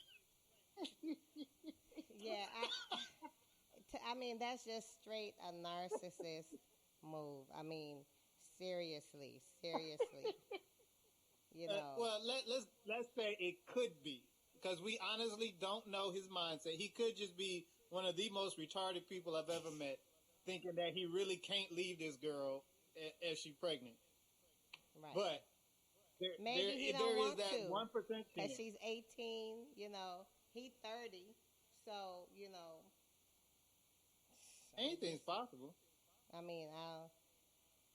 Speaker 1: Yeah, I mean, that's just straight a narcissist move. I mean, seriously.
Speaker 4: Well, let's say it could be, because we honestly don't know his mindset. He could just be one of the most retarded people I've ever met, thinking that he really can't leave this girl if she's pregnant.
Speaker 1: Right.
Speaker 4: But
Speaker 1: maybe he don't
Speaker 4: there
Speaker 1: want
Speaker 4: is that
Speaker 1: to.
Speaker 4: 1%
Speaker 1: Because
Speaker 4: chance.
Speaker 1: she's 18, he 30, so,
Speaker 4: Anything's possible.
Speaker 1: I mean,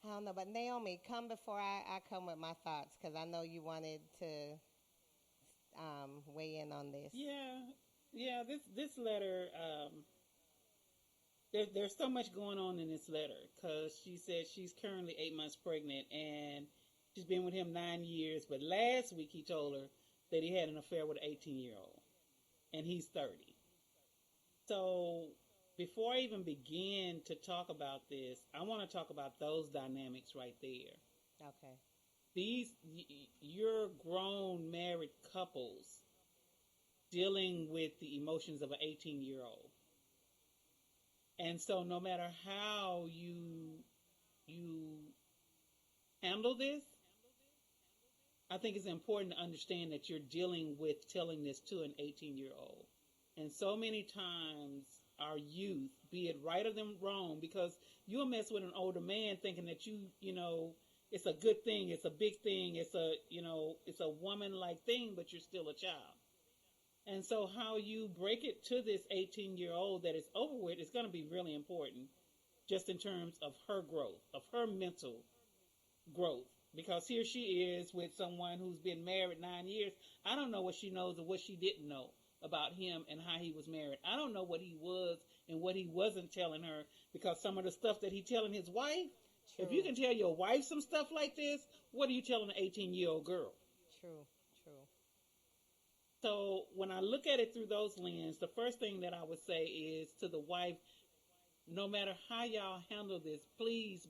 Speaker 1: I don't know. But Naomi, come before I come with my thoughts, because I know you wanted to weigh in on this.
Speaker 3: Yeah. This letter, there's so much going on in this letter, because she said she's currently 8 months pregnant and she's been with him 9 years. But last week he told her that he had an affair with an 18-year-old, and he's 30. So before I even begin to talk about this, I want to talk about those dynamics right there.
Speaker 1: Okay.
Speaker 3: You're grown married couples dealing with the emotions of an 18-year-old. And so no matter how you handle this, I think it's important to understand that you're dealing with telling this to an 18-year-old. And so many times our youth, be it right or them wrong, because you'll mess with an older man thinking that it's a good thing, it's a big thing, it's a woman-like thing, but you're still a child. And so how you break it to this 18-year-old that is over with is going to be really important, just in terms of her growth, of her mental growth. Because here she is with someone who's been married 9 years. I don't know what she knows or what she didn't know about him and how he was married. I don't know what he was and what he wasn't telling her, because some of the stuff that he telling his wife,
Speaker 1: True.
Speaker 3: If you can tell your wife some stuff like this, what are you telling an 18-year-old girl?
Speaker 1: True.
Speaker 3: So when I look at it through those lenses, the first thing that I would say is to the wife, no matter how y'all handle this, please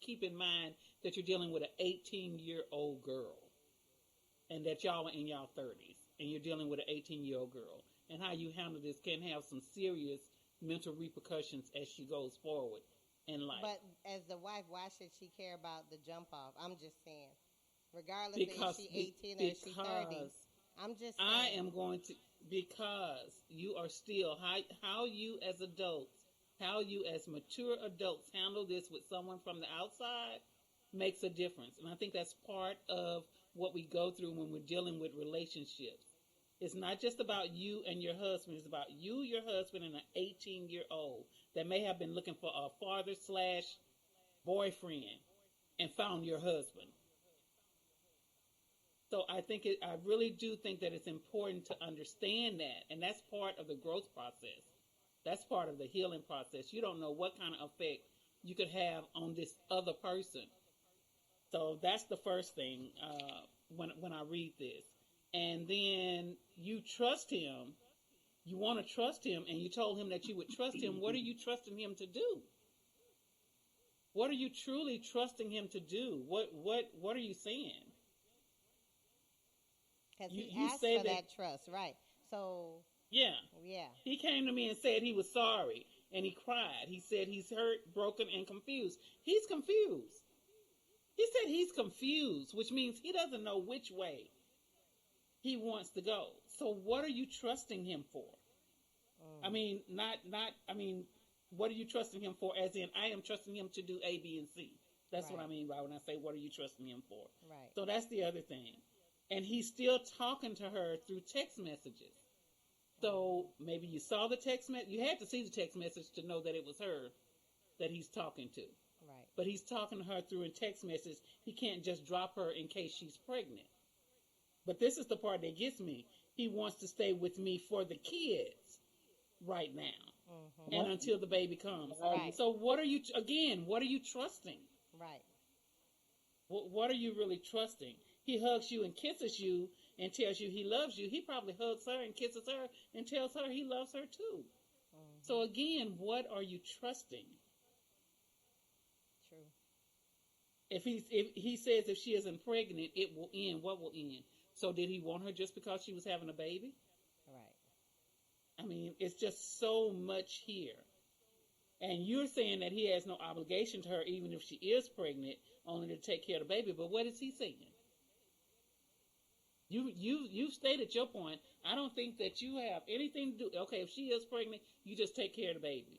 Speaker 3: keep in mind that you're dealing with an 18-year-old girl and that y'all are in y'all 30s and you're dealing with an 18-year-old girl. And how you handle this can have some serious mental repercussions as she goes forward in life.
Speaker 1: But as the wife, why should she care about the jump off? I'm just saying. Regardless
Speaker 3: Because
Speaker 1: if she's 18 or she's 30. I'm just saying.
Speaker 3: I am going to, because you are still, how you as adults, how you as mature adults handle this with someone from the outside makes a difference. And I think that's part of what we go through when we're dealing with relationships. It's not just about you and your husband. It's about you, your husband, and an 18-year-old that may have been looking for a father/boyfriend and found your husband. So I really do think that it's important to understand that. And that's part of the growth process. That's part of the healing process. You don't know what kind of effect you could have on this other person. So that's the first thing when I read this. And then you trust him. You want to trust him, and you told him that you would trust him. What are you trusting him to do? What are you truly trusting him to do? What are you saying?
Speaker 1: Because he asked for that trust, right? So
Speaker 3: yeah.
Speaker 1: He
Speaker 3: came to me and said he was sorry, and he cried. He said he's hurt, broken, and confused. He's confused. He said he's confused, which means he doesn't know which way he wants to go. So what are you trusting him for? I mean, what are you trusting him for? As in, I am trusting him to do A, B, and C. That's what I mean by when I say, what are you trusting him for?
Speaker 1: Right.
Speaker 3: So that's the other thing. And he's still talking to her through text messages. So maybe you saw the text message. You had to see the text message to know that it was her that he's talking to.
Speaker 1: Right.
Speaker 3: But he's talking to her through a text message. He can't just drop her in case she's pregnant. But this is the part that gets me. He wants to stay with me for the kids right now. Mm-hmm. And until the baby comes.
Speaker 1: Right.
Speaker 3: So what are you trusting?
Speaker 1: Right.
Speaker 3: What are you really trusting? He hugs you and kisses you and tells you he loves you. He probably hugs her and kisses her and tells her he loves her too. Mm-hmm. So again, what are you trusting?
Speaker 1: True.
Speaker 3: If he says if she isn't pregnant, it will end. What will end? So did he want her just because she was having a baby?
Speaker 1: Right.
Speaker 3: I mean, it's just so much here. And you're saying that he has no obligation to her even if she is pregnant, only to take care of the baby. But what is he saying? You've stated your point. I don't think that you have anything to do. Okay, if she is pregnant, you just take care of the baby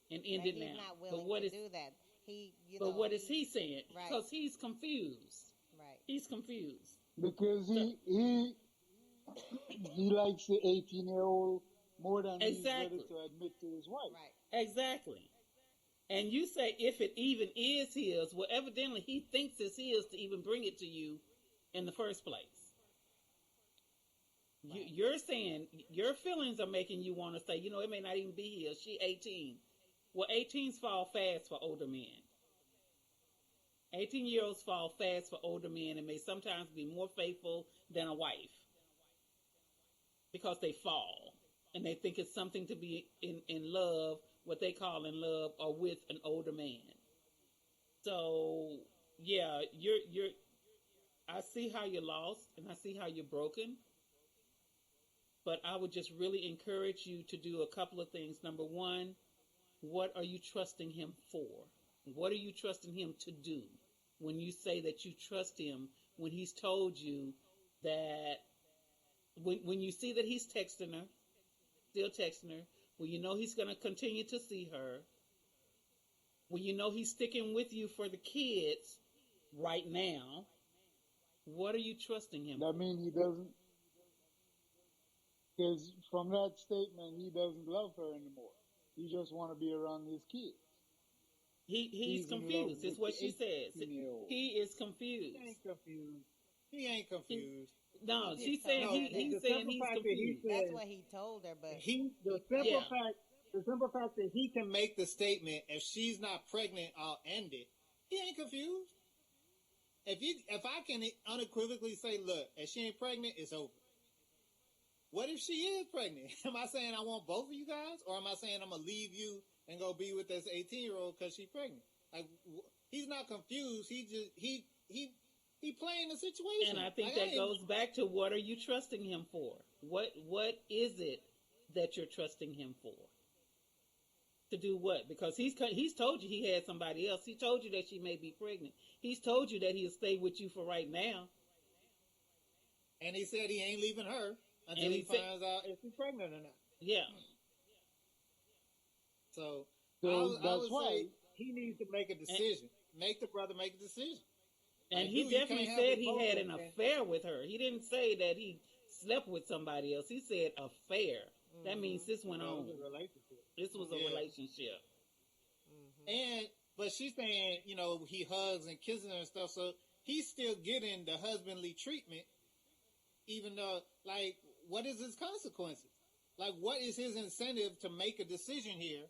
Speaker 3: and end it now.
Speaker 1: He's not willing to do that.
Speaker 3: But what is he saying?
Speaker 1: Right.
Speaker 3: Because he's confused.
Speaker 1: Right.
Speaker 3: He's confused.
Speaker 2: Because he likes the 18-year-old more than he's ready to admit to his wife.
Speaker 1: Right.
Speaker 3: Exactly. And you say if it even is his, well, evidently he thinks it's his to even bring it to you in the first place. Right. You're saying your feelings are making you want to say, it may not even be his. She 18. Well, 18s fall fast for older men. 18-year-olds fall fast for older men and may sometimes be more faithful than a wife because they fall and they think it's something to be in love, what they call in love, or with an older man. So, yeah, I see how you're lost and I see how you're broken. But I would just really encourage you to do a couple of things. Number one, what are you trusting him for? What are you trusting him to do? When you say that you trust him, when he's told you that, when you see that he's texting her, still texting her, when you know he's going to continue to see her, when you know he's sticking with you for the kids right now, what are you trusting him for?
Speaker 2: That means he doesn't, because from that statement, he doesn't love her anymore. He just want to be around his kids.
Speaker 3: He's confused. It's what she says. He is confused.
Speaker 4: He ain't confused.
Speaker 3: No, she's saying he's saying he's confused.
Speaker 1: That's what he told her, but
Speaker 4: the simple fact that he can make the statement, if she's not pregnant, I'll end it. He ain't confused. If I can unequivocally say, look, if she ain't pregnant, it's over. What if she is pregnant? Am I saying I want both of you guys, or am I saying I'm gonna leave you and go be with this 18-year-old because she's pregnant? Like, he's not confused. He playing the situation.
Speaker 3: And I think
Speaker 4: like,
Speaker 3: that goes back to, what are you trusting him for? What is it that you're trusting him for? To do what? Because he's told you he had somebody else. He told you that she may be pregnant. He's told you that he'll stay with you for right now.
Speaker 4: And he said he ain't leaving her until he finds out if she's pregnant or not.
Speaker 3: Yeah.
Speaker 4: So
Speaker 2: So
Speaker 4: I would
Speaker 2: why
Speaker 4: say he needs to make a decision. Make the brother make a decision.
Speaker 3: And
Speaker 4: Like,
Speaker 3: he
Speaker 4: dude, you
Speaker 3: definitely
Speaker 4: can't have
Speaker 3: said
Speaker 4: it
Speaker 3: he
Speaker 4: both
Speaker 3: had
Speaker 4: ways,
Speaker 3: an
Speaker 4: man.
Speaker 3: affair with her. He didn't say that he slept with somebody else. He said affair. That means this went
Speaker 4: That
Speaker 3: on.
Speaker 4: was a relationship.
Speaker 3: This was a
Speaker 4: Yeah.
Speaker 3: relationship.
Speaker 4: But she's saying, he hugs and kisses her and stuff, so he's still getting the husbandly treatment, even though, like, what is his consequences? Like, what is his incentive to make a decision here,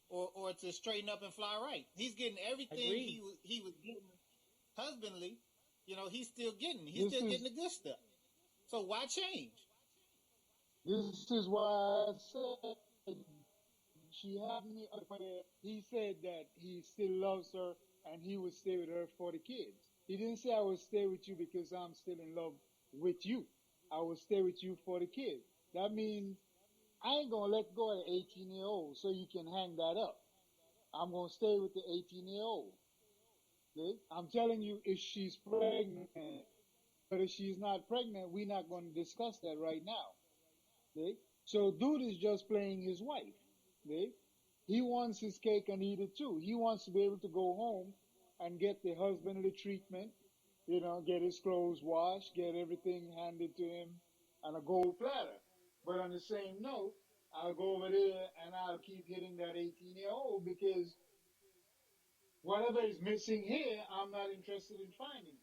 Speaker 4: or to straighten up and fly right? He's getting everything
Speaker 3: Agreed.
Speaker 4: he was getting husbandly. He's still getting. He's still getting the good stuff. So why change?
Speaker 2: This is why I said she had me. He said that he still loves her and he would stay with her for the kids. He didn't say I will stay with you because I'm still in love with you. I will stay with you for the kids. That means I ain't gonna let go of the 18-year-old so you can hang that up. I'm gonna stay with the 18-year-old. Okay? I'm telling you, if she's pregnant, but if she's not pregnant, we're not gonna discuss that right now. Okay? So dude is just playing his wife. Okay? He wants his cake and eat it too. He wants to be able to go home and get the husbandly treatment, get his clothes washed, get everything handed to him on a gold platter. But on the same note, I'll go over there and I'll keep hitting that 18-year-old because whatever is missing here, I'm not interested in finding.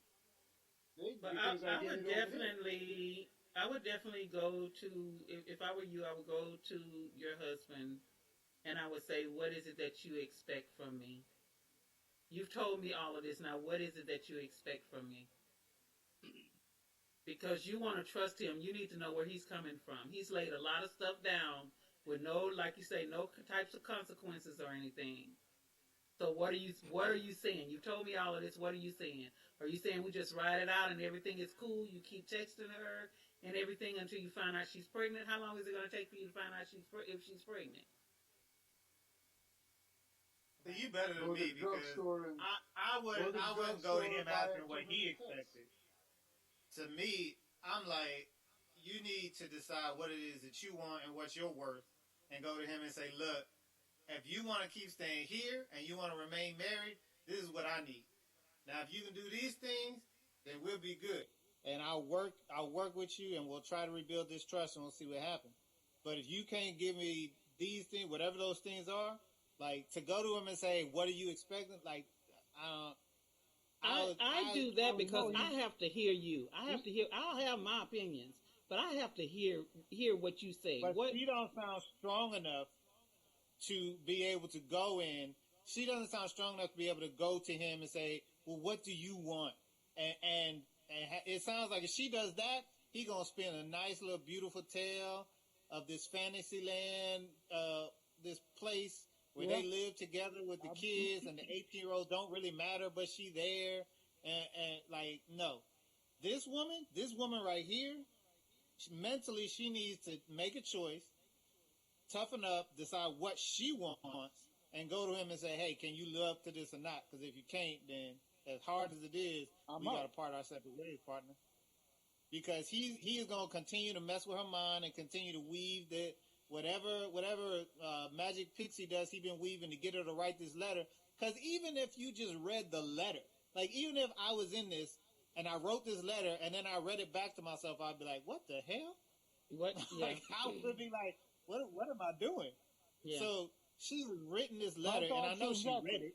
Speaker 2: Okay?
Speaker 3: But
Speaker 2: Because
Speaker 3: I
Speaker 2: get
Speaker 3: would
Speaker 2: it over there.
Speaker 3: definitely go to, if I were you, I would go to your husband and I would say, what is it that you expect from me? You've told me all of this. Now, what is it that you expect from me? Because you want to trust him. You need to know where he's coming from. He's laid a lot of stuff down with no, like you say, no types of consequences or anything. So what are you saying? You told me all of this. What are you saying? Are you saying we just ride it out and everything is cool? You keep texting her and everything until you find out she's pregnant? How long is it going to take for you to find out if she's pregnant?
Speaker 5: You better than
Speaker 2: Go to
Speaker 5: me
Speaker 2: the
Speaker 5: because
Speaker 2: drugstore and
Speaker 5: I wouldn't go to him asking what he expected. To me, I'm like, you need to decide what it is that you want and what you're worth, and go to him and say, look, if you want to keep staying here and you want to remain married, this is what I need. Now, if you can do these things, then we'll be good.
Speaker 4: And I'll work with you, and we'll try to rebuild this trust, and we'll see what happens. But if you can't give me these things, whatever those things are, like, to go to him and say, what are you expecting? Like,
Speaker 3: I do that because I have to hear you. I'll have my opinions, but I have to hear what you say.
Speaker 4: But she don't sound strong enough to be able to go in. She doesn't sound strong enough to be able to go to him and say, well, what do you want? And it sounds like if she does that, he gonna spin a nice little beautiful tale of this fantasy land, this place where they live together with the kids, and the 18-year-old don't really matter, but she there, and like, no. This woman right here, mentally, she needs to make a choice, toughen up, decide what she wants, and go to him and say, hey, can you live up to this or not? Because if you can't, then as hard as it is, we got to part our separate ways, partner. Because he is going to continue to mess with her mind and continue to weave the whatever magic pixie does, he been weaving to get her to write this letter. Because even if you just read the letter, like, even if I was in this and I wrote this letter and then I read it back to myself, I'd be like, what the hell?
Speaker 3: What? Yeah.
Speaker 4: Like, I would be like, what am I doing?
Speaker 3: Yeah.
Speaker 4: So she's written this letter, and I know she read it.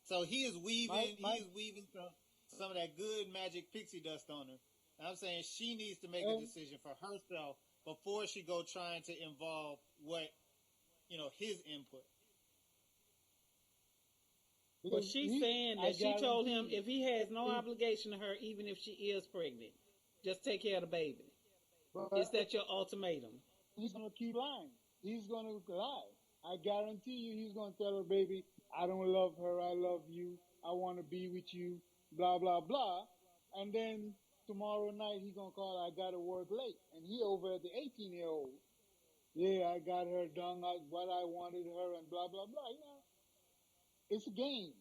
Speaker 4: So he is weaving some of that good magic pixie dust on her. And I'm saying she needs to make a decision for herself before she go trying to involve his input.
Speaker 3: Well,
Speaker 2: Because
Speaker 3: she's saying
Speaker 2: I
Speaker 3: that she told him
Speaker 2: guarantee
Speaker 3: if he has no
Speaker 2: you,
Speaker 3: obligation to her, even if she is pregnant, just take care of the baby. Is
Speaker 2: but
Speaker 3: that your ultimatum?
Speaker 2: he's gonna keep lying. He's gonna lie. I guarantee you, he's gonna tell her, baby, I don't love her. I love you. I want to be with you. Blah blah blah. And then tomorrow night he gonna call. I gotta work late, and he over at the 18-year-old. Yeah, I got her done what I wanted her, and blah blah blah. It's a game.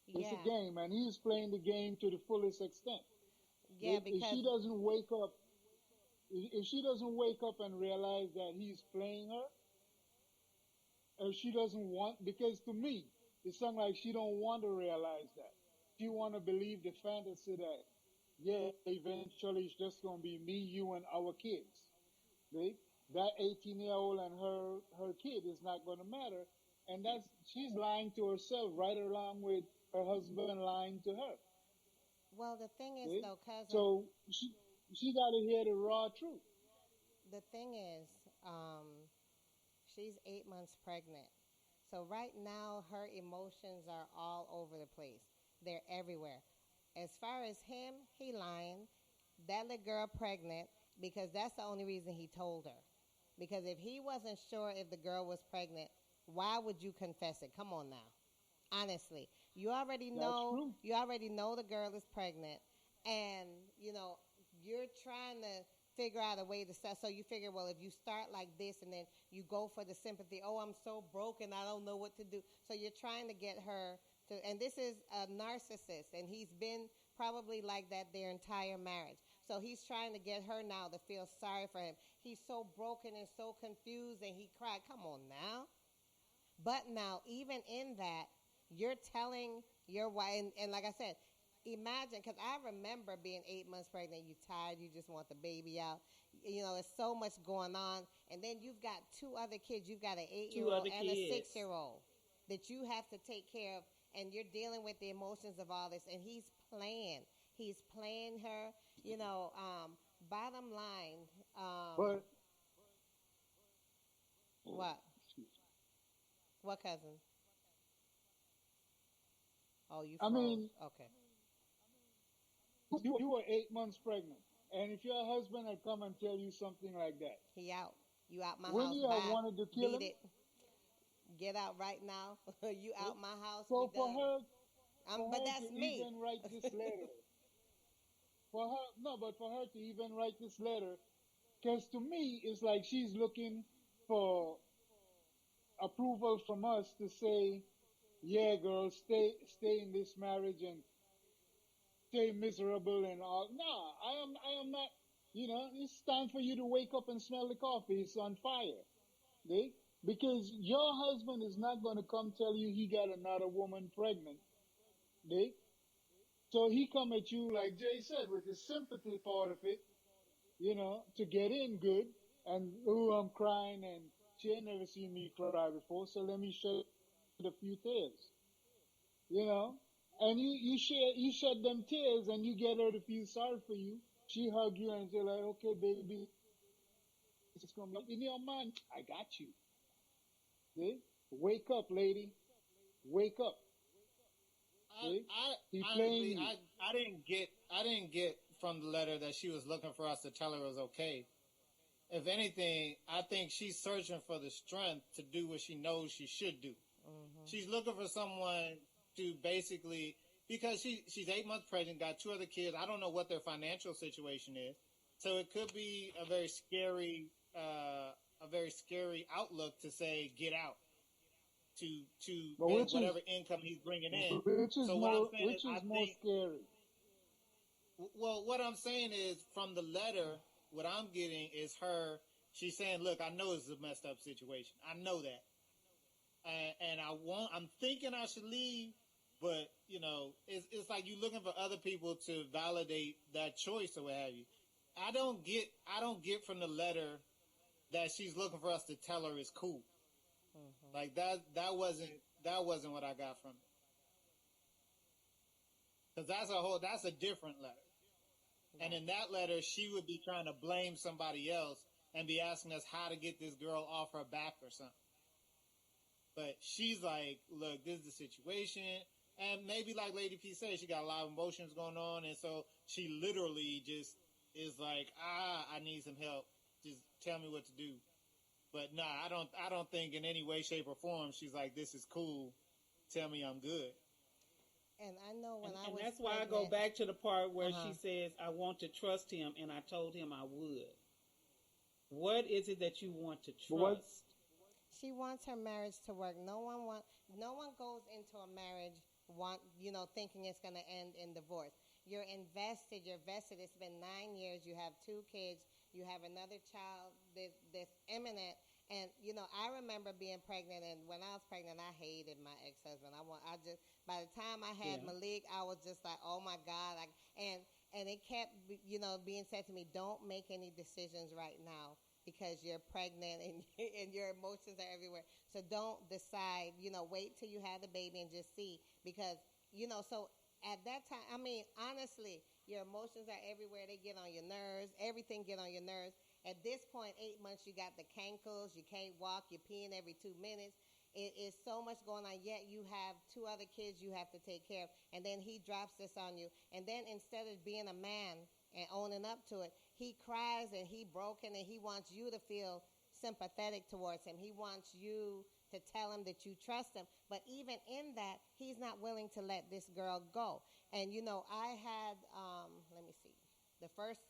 Speaker 2: It's a
Speaker 1: Yeah,
Speaker 2: game, and he's playing the game to the fullest extent.
Speaker 1: yeah,
Speaker 2: If
Speaker 1: because
Speaker 2: she doesn't wake up, if she doesn't wake up and realize that he's playing her, or she doesn't want, because to me, it sounds like she don't want to realize that. She want to believe the fantasy that, yeah, eventually it's just gonna be me, you, and our kids. See? That 18-year-old and her kid is not gonna matter, and she's lying to herself right along with her husband lying to her.
Speaker 1: well, the thing is
Speaker 2: See?
Speaker 1: though, cousin,
Speaker 2: So she got to hear the raw truth.
Speaker 1: the thing is, she's 8 months pregnant. So right now, her emotions are all over the place. They're everywhere. As far as him, he lying. That little girl pregnant because that's the only reason he told her. Because if he wasn't sure if the girl was pregnant, why would you confess it? Come on now. Honestly, you already
Speaker 2: That's
Speaker 1: know
Speaker 2: true.
Speaker 1: the girl is pregnant, and you're trying to figure out a way to start. So you figure, well, if you start like this and then you go for the sympathy, oh, I'm so broken, I don't know what to do. So you're trying to get her to, and this is a narcissist, and he's been probably like that their entire marriage. So he's trying to get her now to feel sorry for him. He's so broken and so confused, and he cried. Come on now. But now, even in that, you're telling your wife, and like I said, imagine, because I remember being 8 months pregnant, you're tired, you just want the baby out. There's so much going on. And then you've got two other kids. You've got an 8-year-old
Speaker 3: other
Speaker 1: and a
Speaker 3: kids.
Speaker 1: 6-year-old that you have to take care of, and you're dealing with the emotions of all this. And he's playing. He's playing her. Bottom line,
Speaker 2: But
Speaker 1: what? What, cousin? Oh, you
Speaker 2: I
Speaker 1: froze.
Speaker 2: mean,
Speaker 1: Okay.
Speaker 2: you were 8 months pregnant, and if your husband had come and tell you something like that,
Speaker 1: He out. You out my
Speaker 2: wouldn't
Speaker 1: house.
Speaker 2: you have
Speaker 1: Bye.
Speaker 2: wanted to kill
Speaker 1: Beat
Speaker 2: him?
Speaker 1: it. Get out right now. You out my house.
Speaker 2: So
Speaker 1: We done. But
Speaker 2: for her
Speaker 1: that's
Speaker 2: to
Speaker 1: me.
Speaker 2: even write this letter, but for her to even write this letter, because to me it's like she's looking for approval from us to say, yeah, girl, stay in this marriage and stay miserable and all. No, I am not. It's time for you to wake up and smell the coffee. It's on fire. See? Because your husband is not going to come tell you he got another woman pregnant. See? So he come at you, like Jay said, with the sympathy part of it, to get in good. And, oh, I'm crying, and she ain't never seen me cry before, so let me shed a few tears. And you shed them tears, and you get her to feel sorry for you. She hug you and say, like, okay, baby, it's going to be in your mind. I got you. See? Wake up, lady. Wake up. See? He playing you.
Speaker 4: I didn't get from the letter that she was looking for us to tell her it was okay. If anything, I think she's searching for the strength to do what she knows she should do.
Speaker 1: Mm-hmm.
Speaker 4: She's looking for someone to basically, because she's 8 months pregnant, got two other kids. I don't know what their financial situation is, so it could be a very scary outlook to say get out to make whatever income he's bringing in.
Speaker 2: Which is
Speaker 4: So what I'm saying is, I
Speaker 2: more
Speaker 4: think,
Speaker 2: scary.
Speaker 4: well, what I'm saying is from the letter, what I'm getting is her. She's saying, "Look, I know it's a messed up situation. I know that, and I'm thinking I should leave, but it's like you looking for other people to validate that choice or what have you. I don't get from the letter that she's looking for us to tell her it's cool.
Speaker 1: Mm-hmm.
Speaker 4: Like that wasn't what I got from it. Because that's a different letter. And in that letter, she would be trying to blame somebody else and be asking us how to get this girl off her back or something. But she's like, look, this is the situation. And maybe like Lady P said, she got a lot of emotions going on. And so she literally just is like, I need some help. Just tell me what to do. But nah, I don't think in any way, shape, or form she's like, this is cool. Tell me I'm good.
Speaker 1: And I know when I
Speaker 3: and
Speaker 1: was
Speaker 3: that's why I go back to the part where she says, I want to trust him, and I told him I would. What is it that you want to trust?
Speaker 1: She wants her marriage to work. No one goes into a marriage thinking it's going to end in divorce. You're invested. You're vested. It's been 9 years. You have 2 kids. You have another child that's imminent. And I remember being pregnant, and when I was pregnant, I hated my ex-husband. By the time I had Malik, I was just like, oh my God. And it kept being said to me, don't make any decisions right now, because you're pregnant and and your emotions are everywhere. So don't decide, wait till you have the baby and just see, because, so at that time, I mean, honestly, your emotions are everywhere. They get on your nerves. Everything get on your nerves. At this point, 8 months, you got the cankles. You can't walk. You're peeing every 2 minutes. It is so much going on, yet you have 2 other kids you have to take care of. And then he drops this on you. And then instead of being a man and owning up to it, he cries and he broken, and he wants you to feel sympathetic towards him. He wants you to tell him that you trust him. But even in that, he's not willing to let this girl go. And, I had, let me see, the first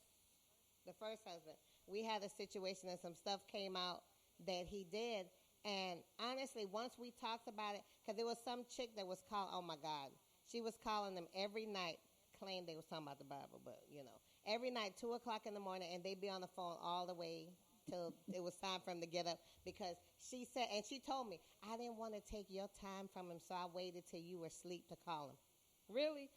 Speaker 1: husband, we had a situation and some stuff came out that he did. And honestly, once we talked about it, because there was some chick that was calling, oh my God, she was calling them every night, claimed they was talking about the Bible, but every night, 2 o'clock in the morning, and they'd be on the phone all the way till it was time for him to get up, because she said, and she told me, I didn't want to take your time from him, so I waited till you were asleep to call him. Really?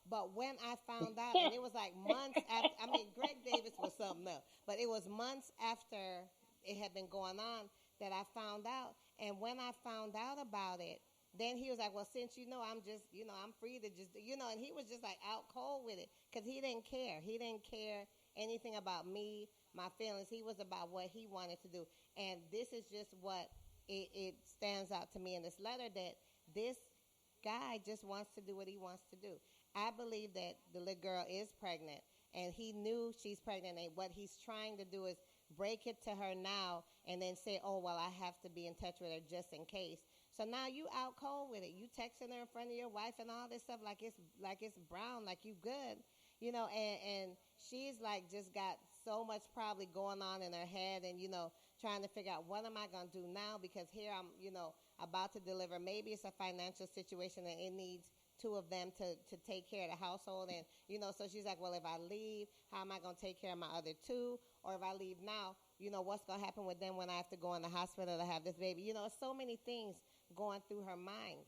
Speaker 1: But when I found out, and it was like months after, I mean, Greg Davis was something else, but it was months after it had been going on that I found out. And when I found out about it, then he was like, well, since I'm just, I'm free to just, and he was just like out cold with it, because he didn't care. He didn't care anything about me, my feelings. He was about what he wanted to do. And this is just what it stands out to me in this letter, that this guy just wants to do what he wants to do. I believe that the little girl is pregnant, and he knew she's pregnant, and what he's trying to do is break it to her now and then say, oh, well, I have to be in touch with her just in case. So now you out cold with it. You texting her in front of your wife and all this stuff like it's brown, like you good, and she's like just got so much probably going on in her head, and, trying to figure out, what am I going to do now? Because here I'm, about to deliver. Maybe it's a financial situation and it needs 2 of them to take care of the household. And, so she's like, well, if I leave, how am I going to take care of my other 2? Or if I leave now, what's going to happen with them when I have to go in the hospital to have this baby? So many things going through her mind.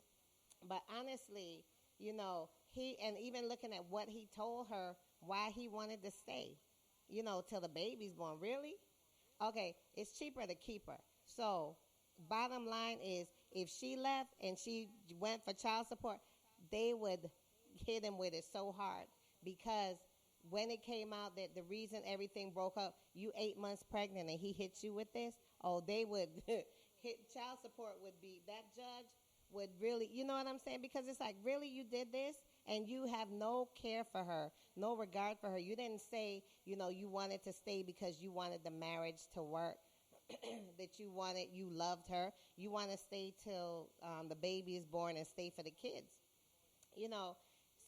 Speaker 1: But honestly, and even looking at what he told her, why he wanted to stay, till the baby's born. Really? Okay, it's cheaper to keep her. So bottom line is, if she left and she went for child support, they would hit him with it so hard, because when it came out that the reason everything broke up, you 8 months pregnant and he hits you with this, they would hit child support would be, that judge would really, you know what I'm saying? Because it's like, really, you did this and you have no care for her, no regard for her. You didn't say, you wanted to stay because you wanted the marriage to work. That you loved her. You want to stay till the baby is born and stay for the kids.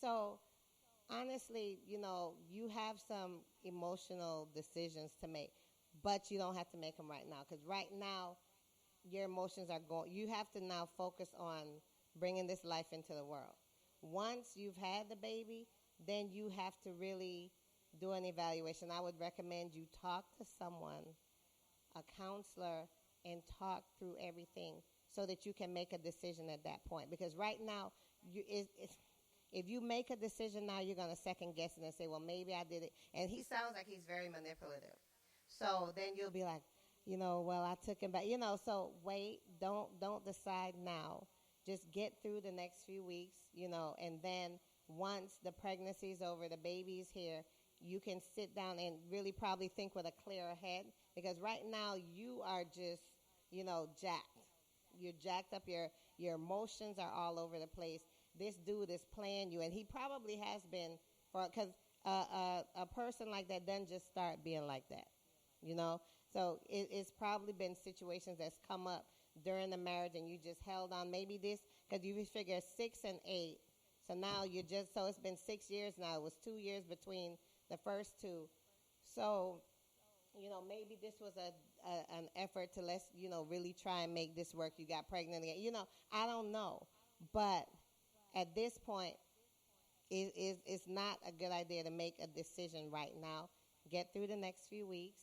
Speaker 1: So honestly, you have some emotional decisions to make, but you don't have to make them right now, because right now your emotions are going. You have to now focus on bringing this life into the world. Once you've had the baby, then you have to really do an evaluation. I would recommend you talk to someone, a counselor, and talk through everything so that you can make a decision at that point. Because right now, if you make a decision now, you're going to second guess it and say, well, maybe I did it. And he sounds like he's very manipulative. So then you'll be like, well, I took him back. So wait, don't decide now. Just get through the next few weeks, and then once the pregnancy's over, the baby's here, you can sit down and really probably think with a clearer head, because right now you are just, jacked. you're jacked up. Your emotions are all over the place. This dude is playing you, and he probably has been because a person like that doesn't just start being like that, you know. So it's probably been situations that's come up during the marriage, and you just held on. Maybe this because you figure 6 and 8. So now so it's been 6 years now. It was 2 years between the first two. So, maybe this was an effort to really try and make this work. You got pregnant again. I don't know. But at this point, it's not a good idea to make a decision right now. Get through the next few weeks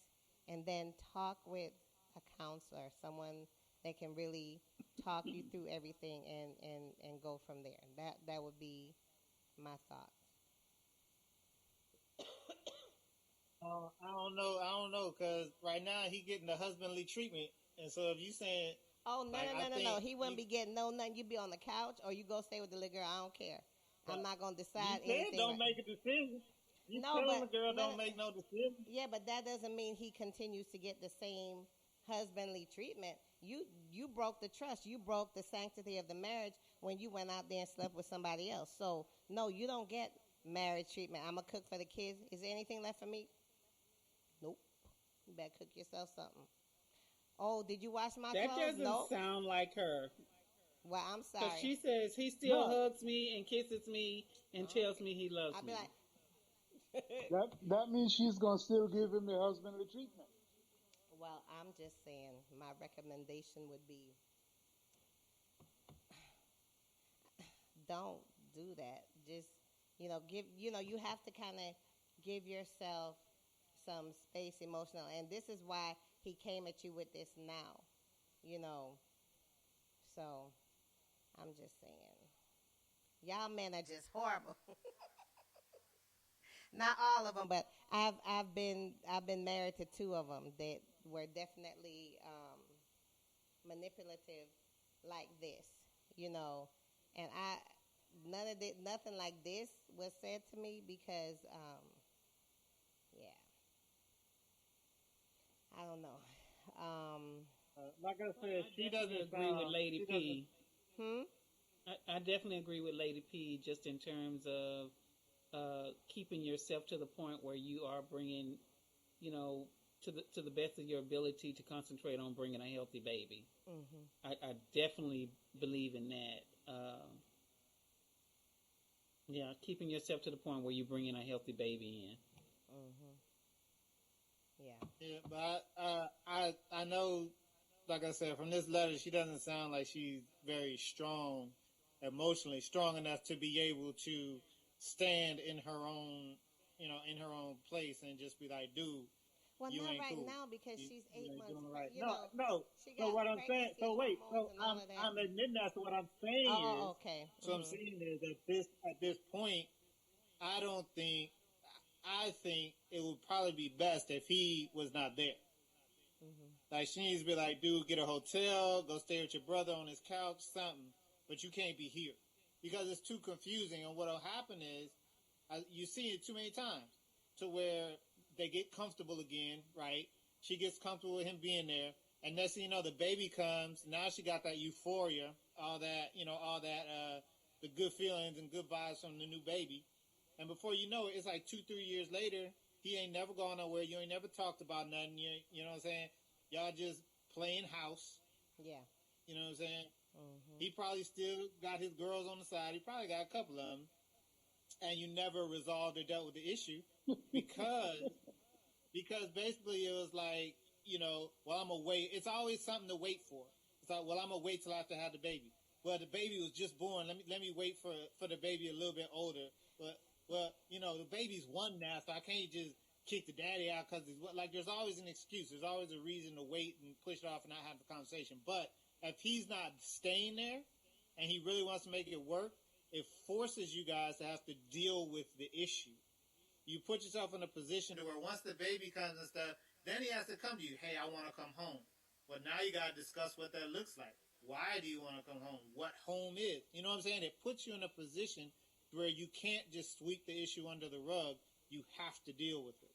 Speaker 1: and then talk with a counselor, someone that can really talk you through everything and go from there. That would be my thoughts.
Speaker 4: I don't know, because right now he getting the husbandly treatment, and so if you saying,
Speaker 1: oh no,
Speaker 4: like,
Speaker 1: no, he wouldn't be getting nothing. You be on the couch or you go stay with the little girl. I don't care. I'm not gonna decide
Speaker 4: you said
Speaker 1: anything.
Speaker 4: don't make a decision. You
Speaker 1: No,
Speaker 4: telling
Speaker 1: but
Speaker 4: the girl don't make no decision.
Speaker 1: Yeah, but that doesn't mean he continues to get the same husbandly treatment. You broke the trust. You broke the sanctity of the marriage when you went out there and slept with somebody else. So no, you don't get marriage treatment. I'm gonna cook for the kids. Is there anything left for me? Nope. You better cook yourself something. Oh, did you wash my
Speaker 3: That
Speaker 1: clothes?
Speaker 3: doesn't
Speaker 1: Nope.
Speaker 3: sound like her.
Speaker 1: Well, I'm
Speaker 3: Because
Speaker 1: sorry.
Speaker 3: she says he still
Speaker 2: No.
Speaker 3: hugs me and kisses me and tells me he loves
Speaker 1: I'll be
Speaker 3: me.
Speaker 1: like,
Speaker 2: That means she's gonna still give him the husbandly treatment.
Speaker 1: well, I'm just saying my recommendation would be don't do that. Just, you have to kind of give yourself some space emotional. And this is why he came at you with this now, So I'm just saying. Y'all men are just horrible. Not all of them, but I've been married to 2 of them that were definitely manipulative like this, and nothing like this was said to me because yeah, I don't know.
Speaker 4: Like I said, she doesn't
Speaker 3: agree with Lady P.
Speaker 1: Hmm.
Speaker 3: I definitely agree with Lady P just in terms of keeping yourself to the point where you are bringing, to the best of your ability to concentrate on bringing a healthy baby.
Speaker 1: Mm-hmm.
Speaker 3: I definitely believe in that. Yeah, keeping yourself to the point where you're bringing a healthy baby in.
Speaker 1: Mm-hmm. Yeah.
Speaker 4: Yeah, but I know, like I said, from this letter, she doesn't sound like she's very strong, emotionally strong enough to be able to stand in her own, in her own place and just be like, dude,
Speaker 1: Well,
Speaker 4: you
Speaker 1: not
Speaker 4: ain't
Speaker 1: right
Speaker 4: cool.
Speaker 1: now because she's 8
Speaker 4: You ain't
Speaker 1: months.
Speaker 4: doing right.
Speaker 1: You
Speaker 4: No,
Speaker 1: know,
Speaker 4: no.
Speaker 1: she
Speaker 4: So
Speaker 1: got
Speaker 4: what I'm saying,
Speaker 1: pregnancy
Speaker 4: so wait,
Speaker 1: hormones
Speaker 4: so
Speaker 1: and all of that.
Speaker 4: I'm admitting that. So what I'm saying
Speaker 1: Oh,
Speaker 4: is,
Speaker 1: okay.
Speaker 4: so I'm saying is that at this point, I think it would probably be best if he was not there.
Speaker 1: Mm-hmm.
Speaker 4: Like, she needs to be like, dude, get a hotel, go stay with your brother on his couch, something. But you can't be here. Because it's too confusing. And what'll happen is, you see it too many times, to where they get comfortable again, right? She gets comfortable with him being there. And next thing you know, the baby comes. Now she got that euphoria, all that, the good feelings and good vibes from the new baby. And before you know it, it's like 2-3 years later, he ain't never gone nowhere. You ain't never talked about nothing. You know what I'm saying? Y'all just playing house.
Speaker 1: Yeah.
Speaker 4: You know what I'm saying?
Speaker 1: Mm-hmm.
Speaker 4: He probably still got his girls on the side. He probably got a couple of them. And you never resolved or dealt with the issue because basically it was like, well, I'm going to wait. It's always something to wait for. It's like, well, I'm going to wait till after I have the baby. Well, the baby was just born. Let me wait for the baby a little bit older. But, well, the baby's 1 now, so I can't just kick the daddy out because there's always an excuse. There's always a reason to wait and push it off and not have the conversation. But if he's not staying there and he really wants to make it work, it forces you guys to have to deal with the issue. You put yourself in a position to where once the baby comes and stuff, then he has to come to you. Hey, I want to come home. Well, now you got to discuss what that looks like. Why do you want to come home? What home is? You know what I'm saying? It puts you in a position where you can't just sweep the issue under the rug. You have to deal with it.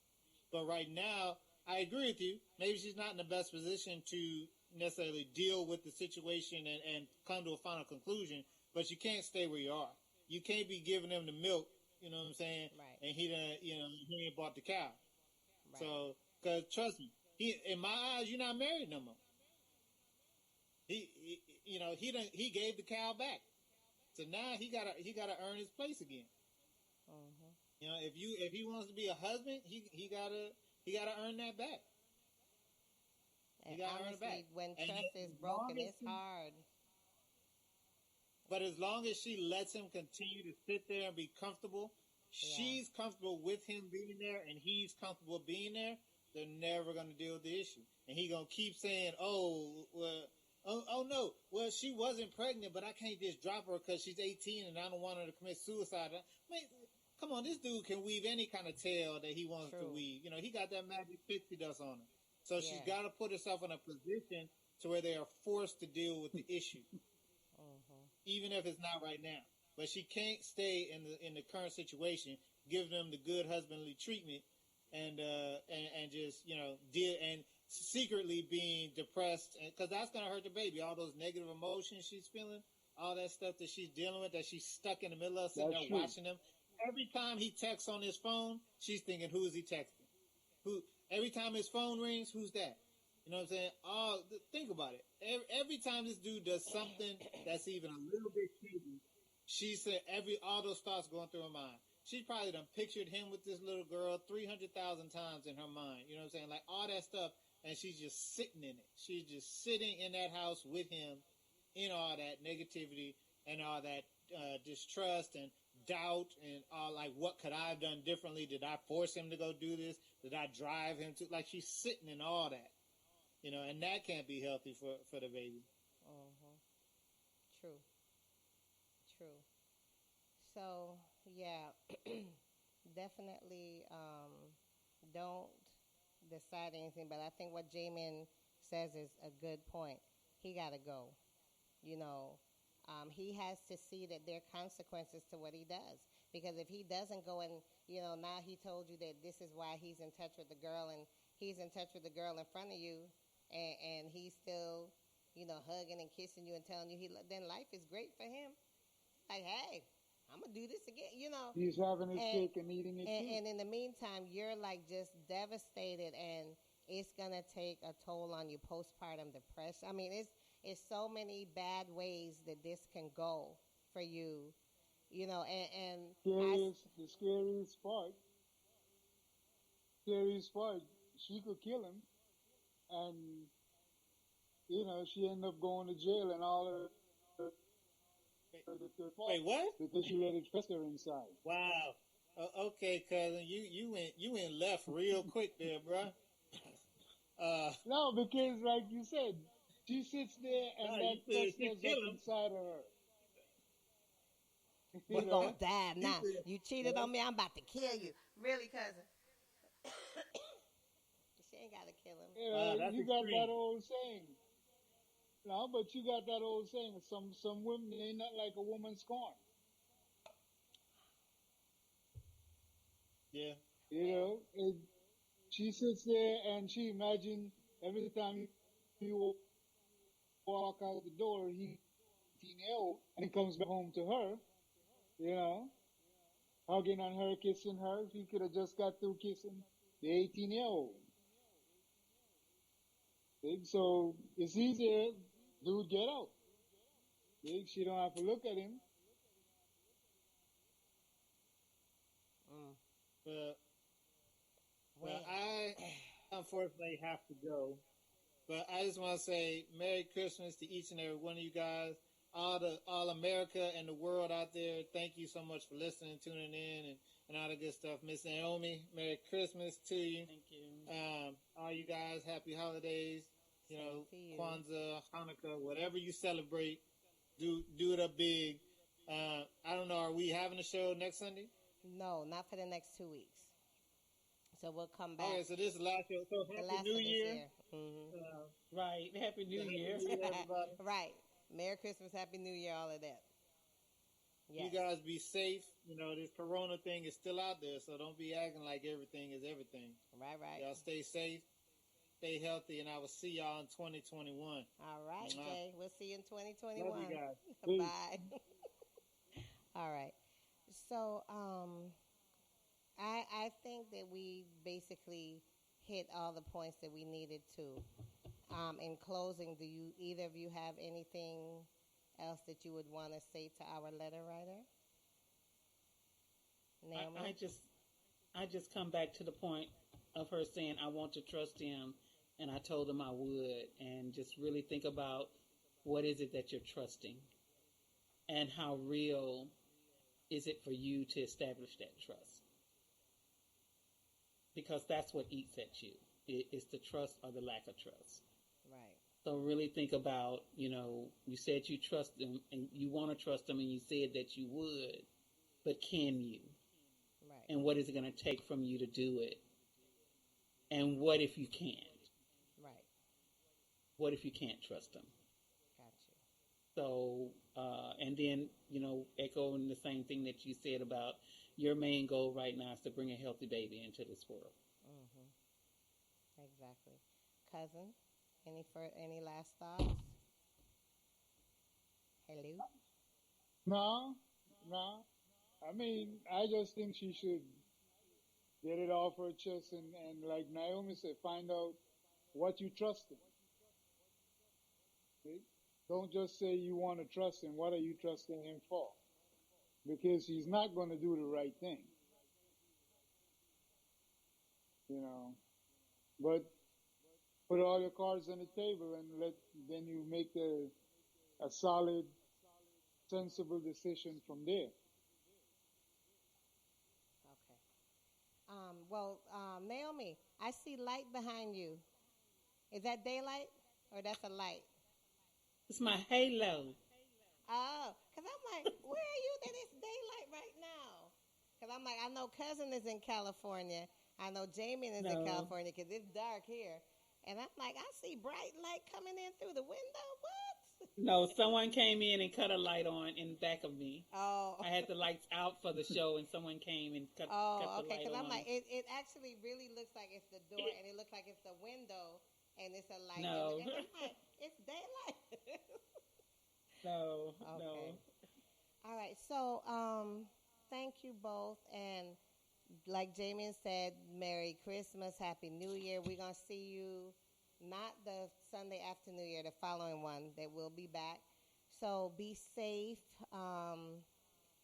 Speaker 4: But right now, I agree with you. Maybe she's not in the best position to necessarily deal with the situation and come to a final conclusion, but you can't stay where you are. You can't be giving him the milk, you know what I'm saying?
Speaker 1: Right.
Speaker 4: And he done, he ain't bought the cow.
Speaker 1: Right.
Speaker 4: So, cause trust me, in my eyes, you're not married no more. He gave the cow back. So now he gotta earn his place again.
Speaker 1: Mm-hmm.
Speaker 4: If he wants to be a husband, he gotta earn that back.
Speaker 1: And
Speaker 4: You gotta earn it back.
Speaker 1: honestly, when
Speaker 4: And
Speaker 1: trust is broken, it's hard.
Speaker 4: But as long as she lets him continue to sit there and be comfortable, she's comfortable with him being there, and he's comfortable being there. They're never gonna deal with the issue, and he gonna keep saying, "Oh, well, oh no, well she wasn't pregnant, but I can't just drop her because she's 18 and I don't want her to commit suicide." Man, come on, this dude can weave any kind of tale that he wants to weave. He got that magic pixie dust on him. So she's got to put herself in a position to where they are forced to deal with the issue, even if it's not right now. But she can't stay in the current situation, give them the good husbandly treatment, and just deal and secretly being depressed, because that's gonna hurt the baby. All those negative emotions she's feeling, all that stuff that she's dealing with, that she's stuck in the middle of, sitting there watching him. Every time he texts on his phone, she's thinking, "Who is he texting? Who?" Every time his phone rings, who's that? You know what I'm saying? Think about it. Every time this dude does something that's even a little bit shady, she said all those thoughts going through her mind. She probably done pictured him with this little girl 300,000 times in her mind. You know what I'm saying? Like all that stuff, and she's just sitting in it. She's just sitting in that house with him in all that negativity and all that distrust and doubt and all, like, what could I have done differently? Did I force him to go do this? Did I drive him to? Like, she's sitting in all that, and that can't be healthy for the baby.
Speaker 1: True. So yeah, definitely don't decide anything. But I think what Jamin says is a good point. He got to go. He has to see that there are consequences to what he does. Because if he doesn't go and, now he told you that this is why he's in touch with the girl, and he's in touch with the girl in front of you, and he's still, hugging and kissing you and telling you then life is great for him. Like, hey, I'm going to do this again,
Speaker 2: He's having his cake and eating it too.
Speaker 1: And in the meantime, you're like just devastated, and it's going to take a toll on you, postpartum depression. I mean, it's so many bad ways that this can go for you,
Speaker 2: the scariest part, she could kill him, and, she ended up going to jail and all her.
Speaker 4: Wait, what?
Speaker 2: Because she let it fester inside.
Speaker 4: Wow. Okay, cousin, you went left real quick there, bruh.
Speaker 2: No, because like you said, she sits there and that festers up inside of her.
Speaker 1: You're going to die now. You cheated on me, I'm about to kill you. Really, cousin? She ain't got to kill him.
Speaker 2: You got that old saying. No, but you got that old saying, some women, they not like a woman scorned.
Speaker 4: Yeah.
Speaker 2: She sits there and she imagines every time you walk out the door, he's 18-year-old, and he comes back home to her, hugging on her, kissing her. He could have just got through kissing the 18-year-old. So it's easier, dude, get out. She don't have to look at him.
Speaker 4: Well, I unfortunately have to go. But I just want to say Merry Christmas to each and every one of you guys, all America and the world out there. Thank you so much for listening, tuning in, and all the good stuff. Miss Naomi, Merry Christmas to you.
Speaker 3: Thank you.
Speaker 4: All you guys, happy holidays. Kwanzaa, Hanukkah, whatever you celebrate, do it up big. I don't know, are we having a show next Sunday?
Speaker 1: No, not for the next 2 weeks. So we'll come back.
Speaker 4: Okay, so this is the last show. So Happy New Year.
Speaker 1: Mm-hmm.
Speaker 3: Right. Happy New Year.
Speaker 4: Everybody.
Speaker 1: Right. Merry Christmas, Happy New Year, all of that.
Speaker 4: Yes. You guys be safe. This corona thing is still out there, so don't be acting like everything is everything.
Speaker 1: Right.
Speaker 4: Y'all stay safe. stay healthy, and I will see y'all in 2021.
Speaker 1: All right,
Speaker 4: Mwah.
Speaker 1: Jay. We'll see you in 2021.
Speaker 2: Love you guys. Peace.
Speaker 1: Bye. All right. So, I think that we basically hit all the points that we needed to. In closing, do you either of you have anything else that you would want to say to our letter writer? Naomi?
Speaker 3: I just come back to the point of her saying I want to trust him, and I told him I would, and just really think about what is it that you're trusting, and how real is it for you to establish that trust, because that's what eats at you. It's the trust or the lack of trust.
Speaker 1: Right.
Speaker 3: So really think about, you said you trust them and you want to trust them, and you said that you would, but can you?
Speaker 1: Right.
Speaker 3: And what is it going to take from you to do it? And what if you can't?
Speaker 1: Right.
Speaker 3: What if you can't trust them?
Speaker 1: Got you.
Speaker 3: So, and then, echoing the same thing that you said about your main goal right now is to bring a healthy baby into this world.
Speaker 1: Mm-hmm. Exactly. Cousin, any last thoughts? Hello?
Speaker 2: No. I mean, I just think she should get it off her chest and like Naomi said, find out what you trust in. Okay? Don't just say you want to trust him. What are you trusting him for? Because he's not going to do the right thing. But put all your cards on the table and then you make a solid, sensible decision from there.
Speaker 1: Okay. Naomi, I see light behind you. Is that daylight or that's a light?
Speaker 3: It's my halo.
Speaker 1: Oh, because I'm like, where are you that it's daylight right now? Because I'm like, I know Cousin is in California. I know Jamie is in California because it's dark here. And I'm like, I see bright light coming in through the window. What?
Speaker 3: No, someone came in and cut a light on in back of me.
Speaker 1: Oh.
Speaker 3: I had the lights out for the show, and someone came and cut the light on.
Speaker 1: Okay, because I'm like, it actually really looks like it's the door, and it looks like it's the window, and it's a light.
Speaker 3: No.
Speaker 1: And I'm like, it's daylight.
Speaker 3: No.
Speaker 1: All right, so thank you both, and like Jamie said, Merry Christmas, Happy New Year. We're going to see you not the Sunday after New Year, the following one that we'll be back. So be safe.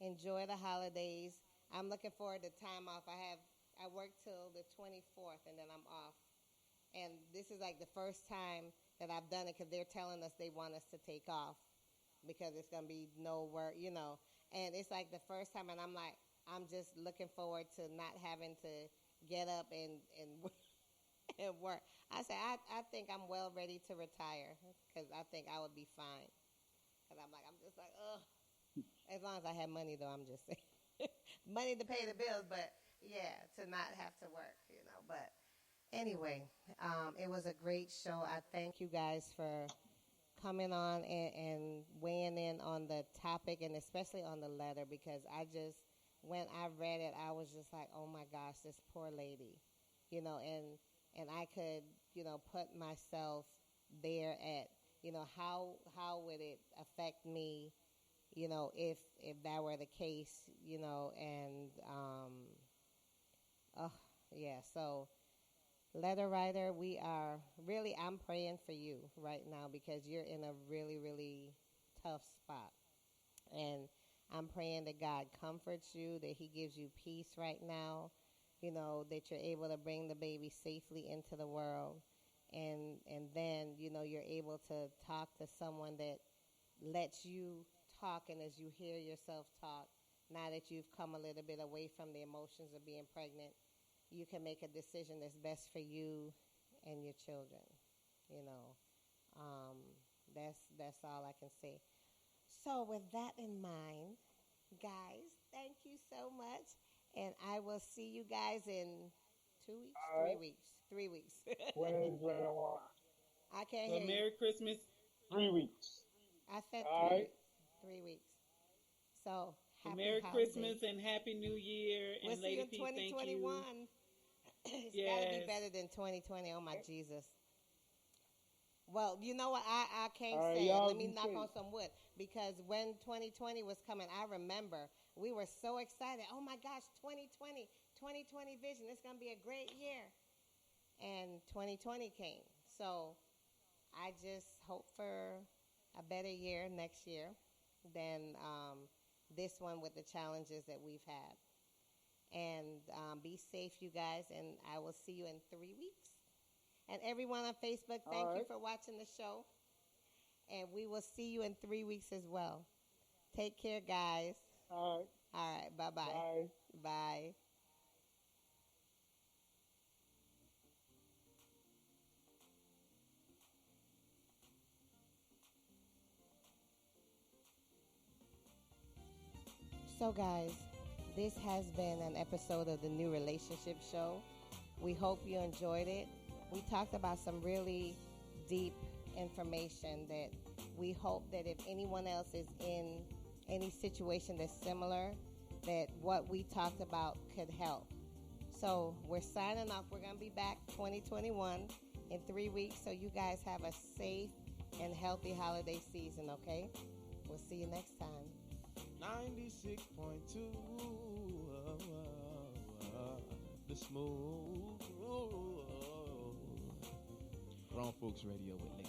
Speaker 1: Enjoy the holidays. I'm looking forward to time off. I work till the 24th, and then I'm off. And this is like the first time that I've done it because they're telling us they want us to take off because it's going to be no work, And it's like the first time, and I'm like, I'm just looking forward to not having to get up and work. I said, I think I'm well ready to retire because I think I would be fine. Because I'm just like, ugh. As long as I have money, though, I'm just saying. Money to pay the bills, but yeah, to not have to work, But anyway, it was a great show. I thank you guys for coming on and weighing in on the topic and especially on the letter because when I read it, I was just like, oh my gosh, this poor lady, and I could, put myself there at, how would it affect me, if that were the case, and, so letter writer, I'm praying for you right now because you're in a really, really tough spot. And I'm praying that God comforts you, that he gives you peace right now, that you're able to bring the baby safely into the world. And then, you're able to talk to someone that lets you talk. And as you hear yourself talk, now that you've come a little bit away from the emotions of being pregnant, you can make a decision that's best for you and your children. That's all I can say. So with that in mind, guys, thank you so much. And I will see you guys in 2 weeks,
Speaker 2: All
Speaker 1: 3
Speaker 2: right.
Speaker 1: weeks, 3 weeks.
Speaker 2: When is letter one?
Speaker 1: I can't
Speaker 3: So
Speaker 1: hear
Speaker 3: Merry Christmas.
Speaker 2: 3 weeks.
Speaker 1: you. I said
Speaker 2: All
Speaker 1: 3
Speaker 2: right.
Speaker 1: weeks. 3 weeks. So happy
Speaker 3: Merry
Speaker 1: holidays.
Speaker 3: Christmas and Happy New Year.
Speaker 1: We'll
Speaker 3: And
Speaker 1: see you
Speaker 3: Lady
Speaker 1: in
Speaker 3: P, thank
Speaker 1: 2021.
Speaker 3: you.
Speaker 1: It's got to be
Speaker 3: Yes.
Speaker 1: better than 2020. Oh, my Jesus. Well, you know what? I can't
Speaker 2: All right,
Speaker 1: say it.
Speaker 2: y'all
Speaker 1: Let me
Speaker 2: be
Speaker 1: knock
Speaker 2: safe.
Speaker 1: on some wood because when 2020 was coming, I remember we were so excited. Oh my gosh, 2020, 2020 vision. It's going to be a great year. And 2020 came. So I just hope for a better year next year than this one with the challenges that we've had. And be safe, you guys, and I will see you in 3 weeks. And everyone on Facebook, thank
Speaker 2: All
Speaker 1: you
Speaker 2: right.
Speaker 1: for watching the show. And we will see you in 3 weeks as well. Take care, guys.
Speaker 2: All right.
Speaker 1: All right, bye-bye.
Speaker 2: Bye.
Speaker 1: Bye. So, guys, this has been an episode of the New Relationship Show. We hope you enjoyed it. We talked about some really deep information that we hope that if anyone else is in any situation that's similar, that what we talked about could help. So we're signing off. We're going to be back 2021 in 3 weeks. So you guys have a safe and healthy holiday season, okay? We'll see you next time.
Speaker 6: 96.2, the smooth. Grown Folks Radio with Nick.